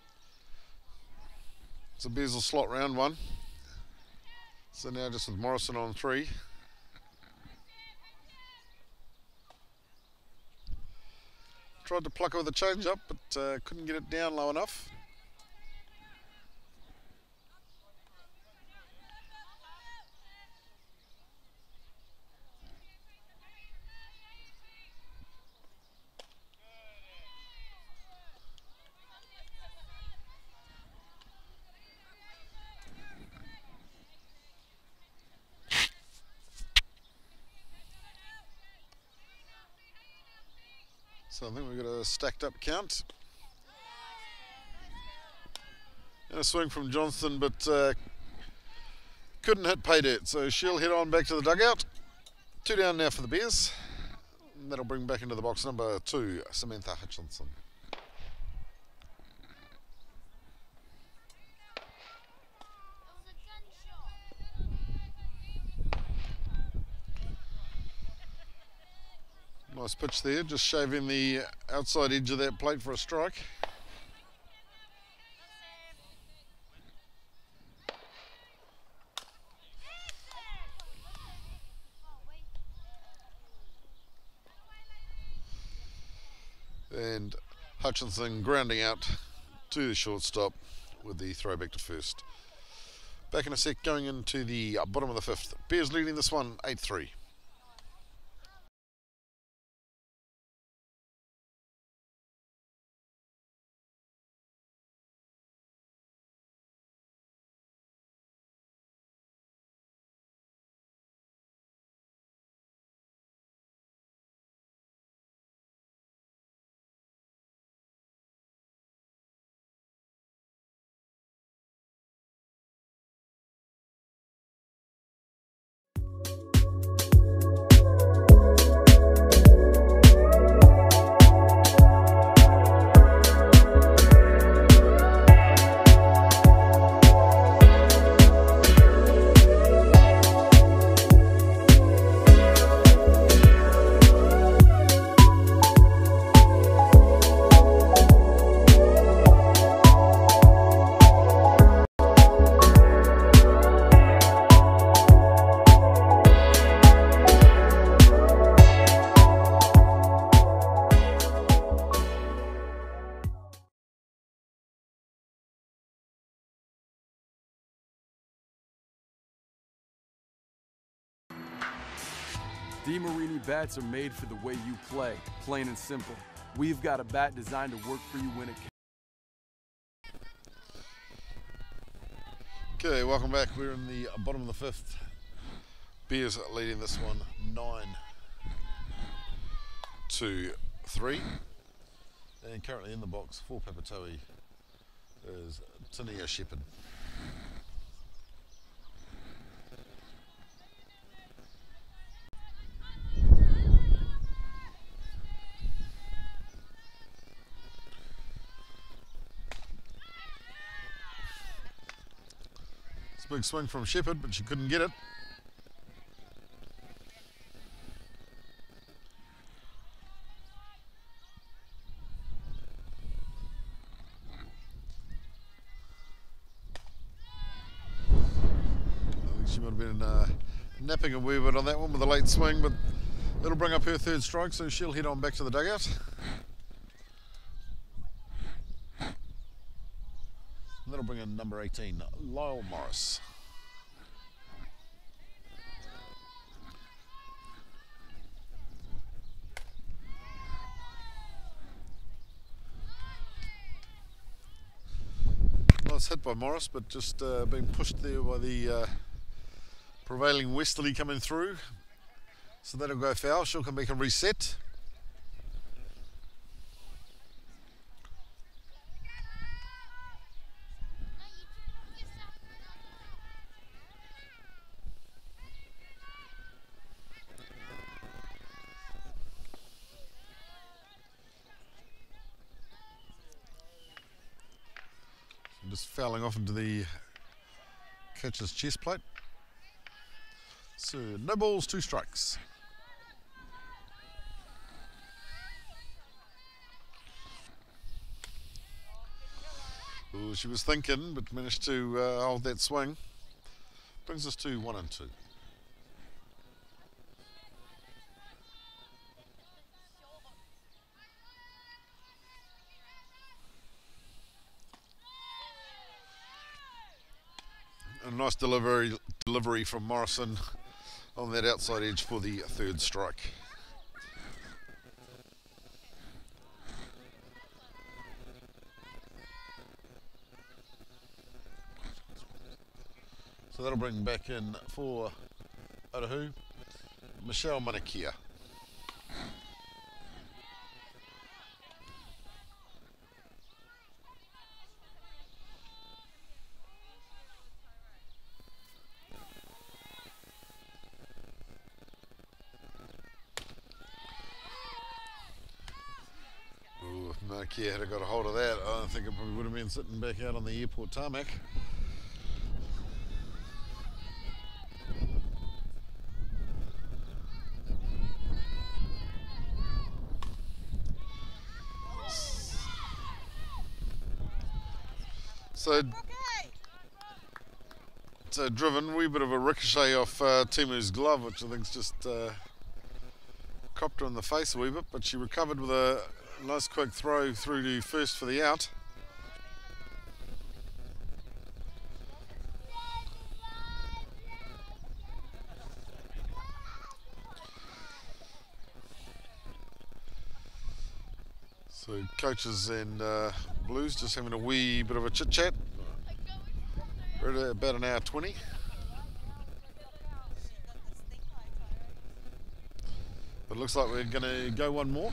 So Bears will slot round one. So now just with Morrison on 3. Tried to pluck it with a change up, but couldn't get it down low enough. So I think we've got a stacked up count. And a swing from Johnson, but couldn't hit pay dirt. So she'll head on back to the dugout. 2 down now for the Bears. And that'll bring back into the box number 2, Samantha Hutchinson. Nice pitch there, just shaving the outside edge of that plate for a strike. And Hutchinson grounding out to the shortstop with the throw back to first. Back in a sec, going into the bottom of the fifth. Bears leading this one 8-3. DeMarini bats are made for the way you play, plain and simple. We've got a bat designed to work for you when it counts. Okay, welcome back. We're in the bottom of the fifth. Bears leading this one 9-3. And currently in the box for Papatoetoe is Tania Shepherd. Big swing from Shepherd, but she couldn't get it. I think she might have been napping a wee bit on that one with a late swing, but it'll bring up her third strike, so she'll head on back to the dugout. And that'll bring in number 18, Lyle Morris. Nice hit by Morris, but just being pushed there by the prevailing westerly coming through. So that'll go foul. She'll come back and reset. Just fouling off into the catcher's chest plate. So no balls, 2 strikes. Ooh, she was thinking, but managed to hold that swing. Brings us to 1-2. A nice delivery from Morrison on that outside edge for the third strike. So that'll bring back in for Otahu, Michelle Manakia. Manakia had got a hold of that. I don't think it probably would have been sitting back out on the airport tarmac. So driven, a wee bit of a ricochet off Timu's glove, which I think's just copped her in the face a wee bit, but she recovered with a nice quick throw through to first for the out. So coaches and Blues just having a wee bit of a chit chat. We're at about an hour 20. But it looks like we're going to go one more.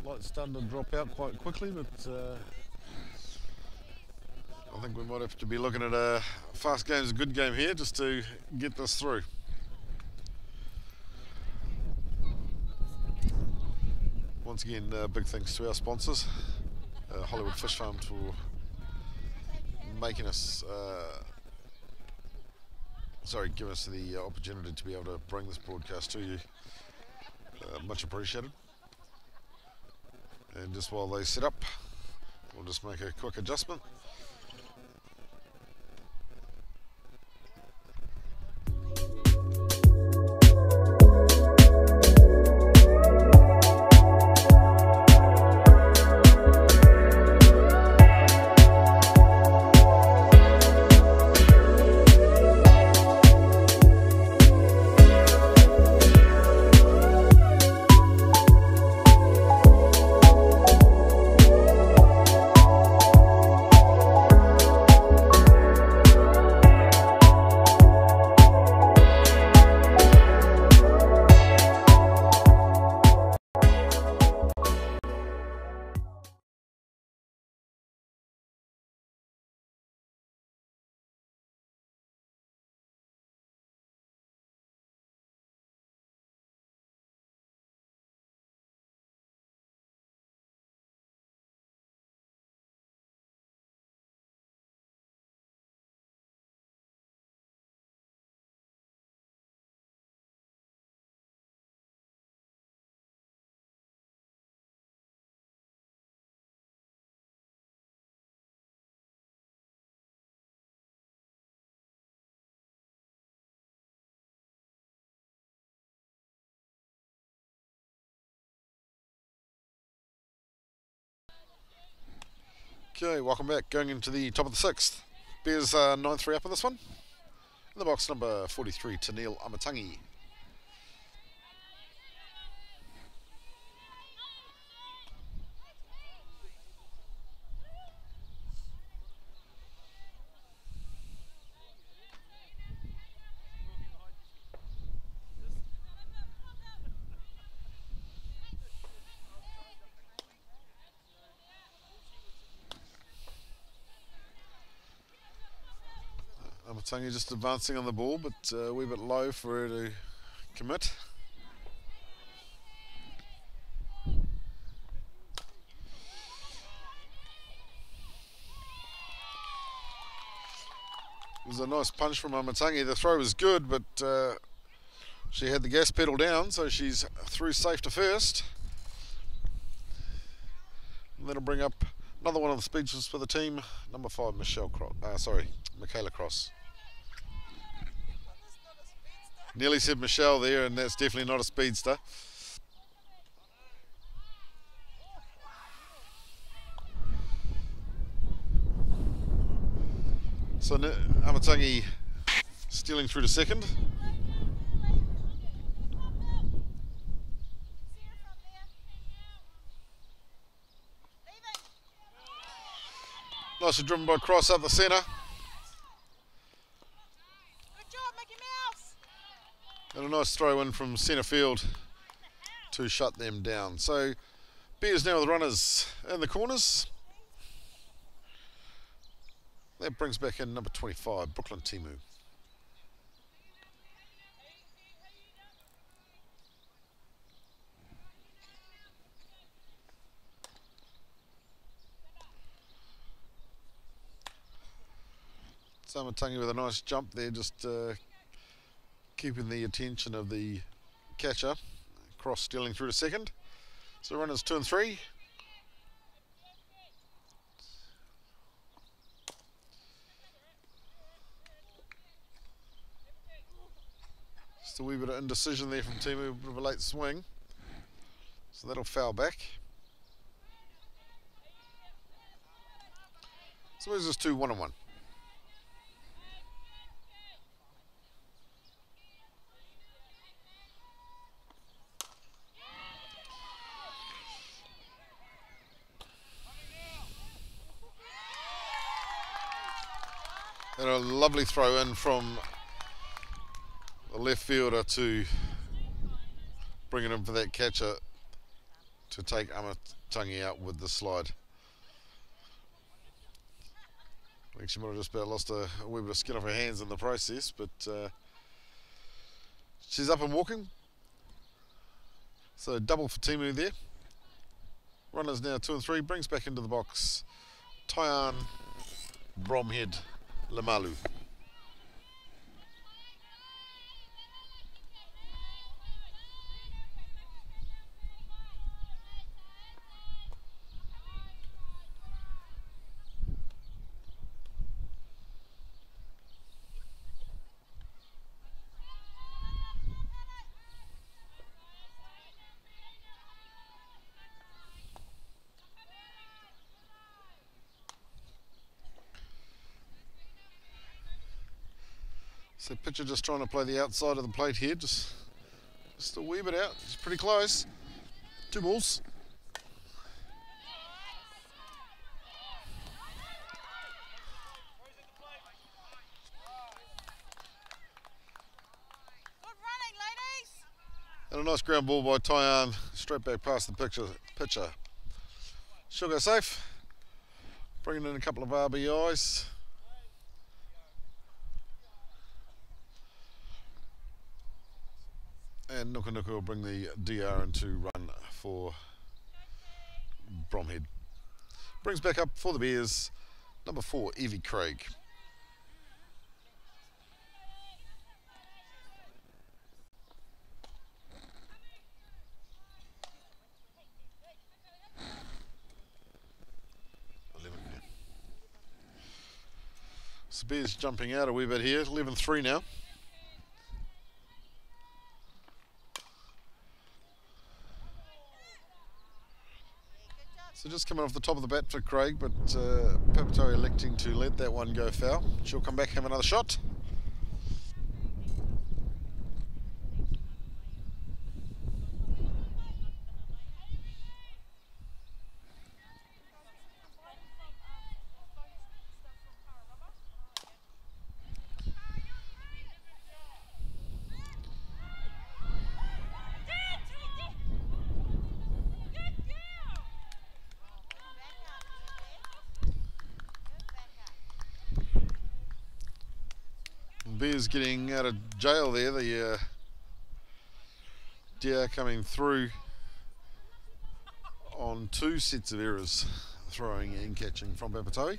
Light's starting to drop out quite quickly, but I think we might have to be looking at a fast game's a good game here just to get this through. Once again, big thanks to our sponsors, Hollywood Fish Farm, for making us, give us the opportunity to be able to bring this broadcast to you. Much appreciated. And just while they set up, we'll just make a quick adjustment. Okay, welcome back. Going into the top of the sixth. Bears 9-3 up on this one. In the box, number 43, Tennille Amatangi. Amatangi just advancing on the ball, but a wee bit low for her to commit. It was a nice punch from Amatangi. The throw was good, but she had the gas pedal down, so she's through safe to first. And that'll bring up another one of the speeches for the team, number 5, Michaela Cross. Nearly said Michelle there, and that's definitely not a speedster. So Amatangi stealing through to second. Nicely driven by Cross up the centre. And a nice throw in from centre field to shut them down. So Bears now with runners in the corners. That brings back in number 25, Brooklyn Timu. Amatangi with a nice jump there, just keeping the attention of the catcher. Cross stealing through to second. So runners 2 and 3. Just a wee bit of indecision there from Timu, a bit of a late swing. So that'll foul back. So there's just 2 1-1. And a lovely throw in from the left fielder to bring it in for that catcher to take Amatangi out with the slide. I think she might have just about lost a wee bit of skin off her hands in the process, but she's up and walking. So double for Timu there. Runners now 2 and 3, brings back into the box Tyan Bromhead Lamalu. So pitcher just trying to play the outside of the plate here, just a wee bit out. It's pretty close. 2 balls. Good running, ladies. And a nice ground ball by Tyan, straight back past the pitcher. She'll go safe. Bringing in a couple of RBIs. And Nuka Nuka will bring the DR into run for Bromhead. Brings back up for the Bears, number 4, Evie Craig. So Bears jumping out a wee bit here, 11-3 now. So just coming off the top of the bat for Craig, but Papatoetoe electing to let that one go foul. She'll come back, have another shot. Bears getting out of jail there. The deer coming through on 2 sets of errors, throwing and catching from Papatoetoe.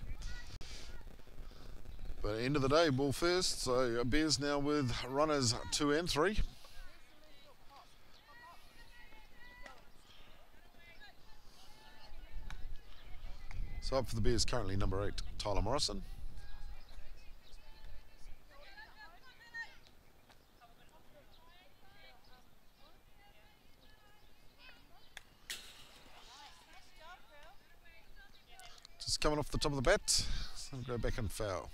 But at the end of the day, ball first. So Bears now with runners 2 and 3. So up for the Bears currently number 8, Tyler Morrison. Just coming off the top of the bat, so go back and foul.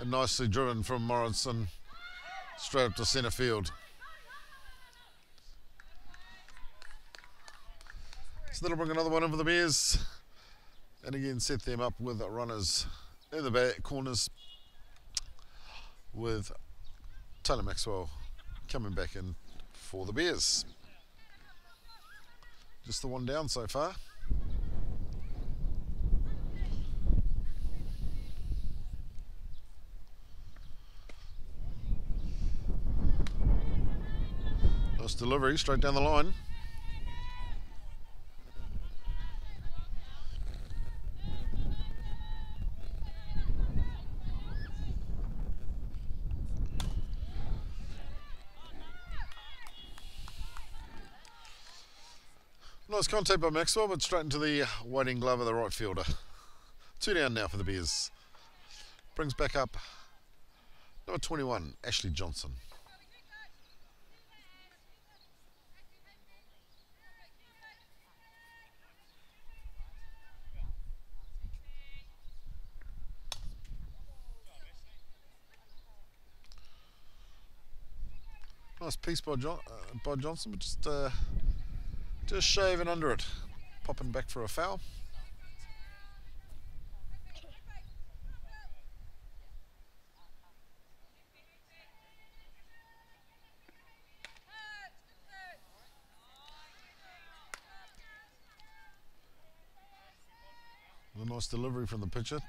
And nicely driven from Morrison straight up to centre field. So that'll bring another one in for the Bears. And again, set them up with runners in the back corners with Taylor Maxwell coming back in for the Bears. Just the one down so far. Nice delivery straight down the line. Nice contact by Maxwell, but straight into the waiting glove of the right fielder. 2 down now for the Bears. Brings back up number 21, Ashley Johnson. Nice piece by Johnson, but just shaving under it. Popping back for a foul. A nice delivery from the pitcher.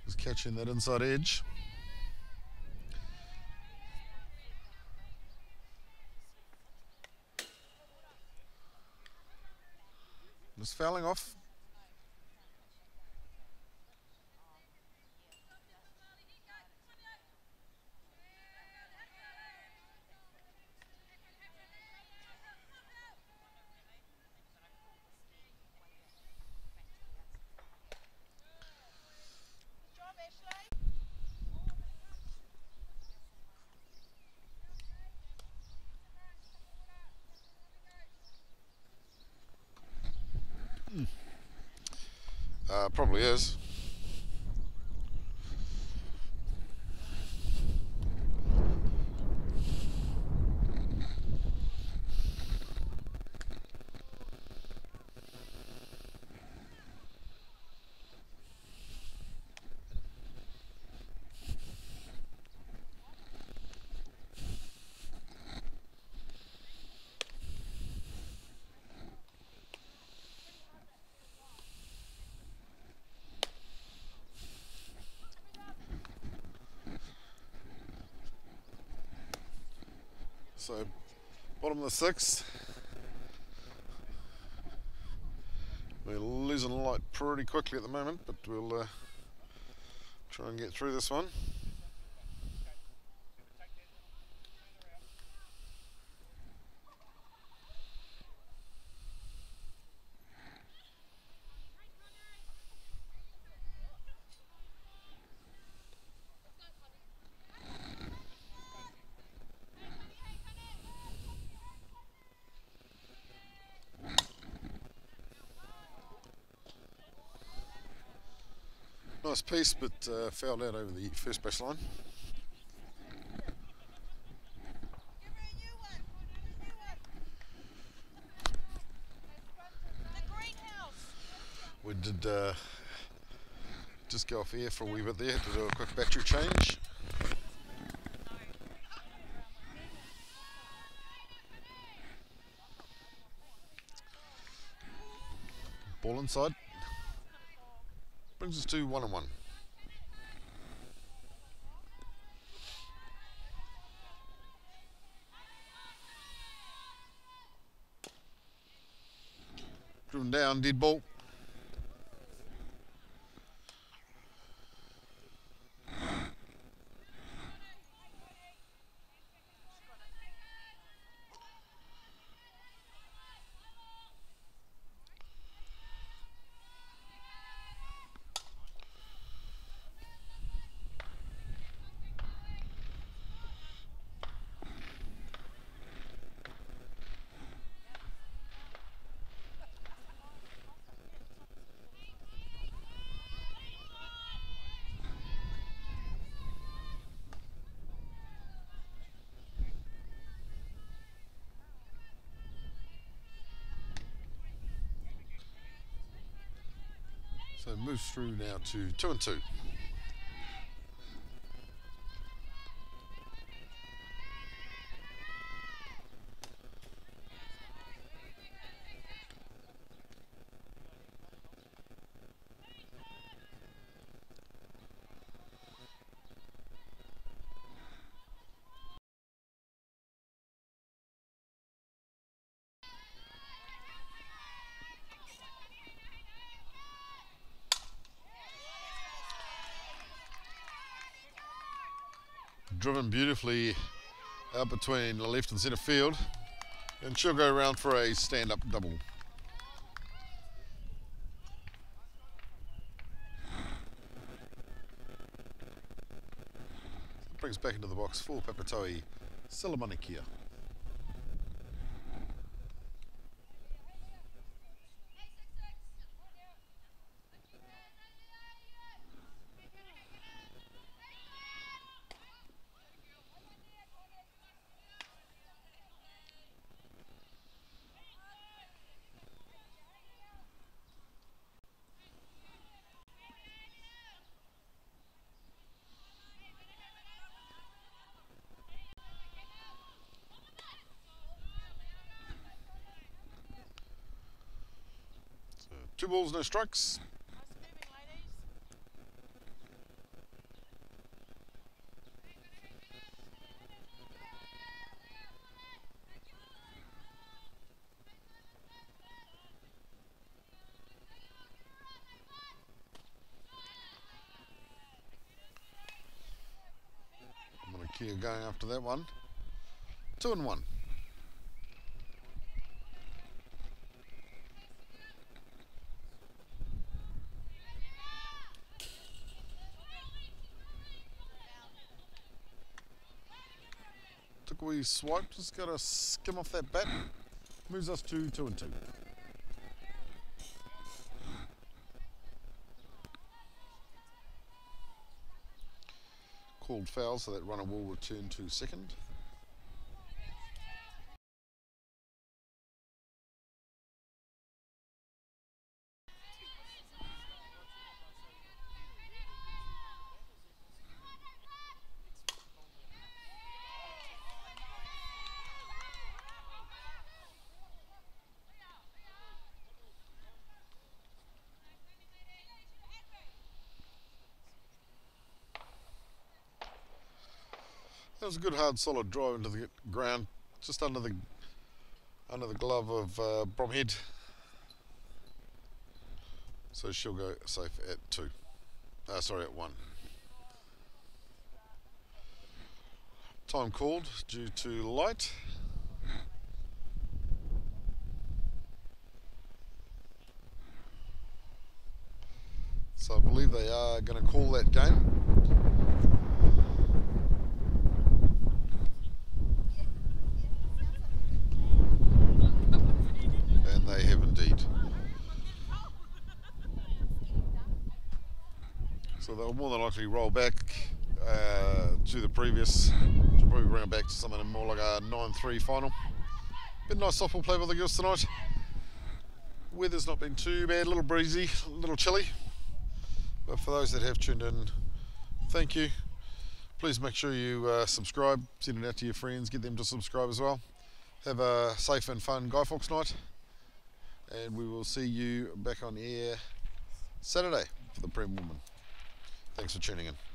Just catching that inside edge. Just fouling off. Probably is. So, bottom of the 6th. We're losing light pretty quickly at the moment, but we'll try and get through this one. Nice piece, but fouled out over the first base line. We did just go off air for a wee bit there to do a quick battery change. Ball inside. Brings us to 1-1. Driven down, dead ball. So it moves through now to 2-2. Driven beautifully out between the left and centre field, and she'll go around for a stand-up double. Brings back into the box for Papatoetoe, Waitakere. So 2 balls, no strikes. Waitakere going after that one. 2 and 1. Took a wee swipe, just got to skim off that bat. Moves us to 2 and 2. Called foul, so that runner will return to second. That was a good hard solid drive into the ground, just under the glove of Bromhead. So she'll go safe at 2. Sorry, at 1. Time called due to light. So I believe they are going to call that game. They have indeed. So they'll more than likely roll back to the previous. Should probably bring it back to something more like a 9-3 final. Been nice softball play by the girls tonight. Weather's not been too bad, a little breezy, a little chilly. But for those that have tuned in, thank you. Please make sure you subscribe, send it out to your friends, get them to subscribe as well. Have a safe and fun Guy Fawkes night. And we will see you back on air Saturday for the Prem Woman. Thanks for tuning in.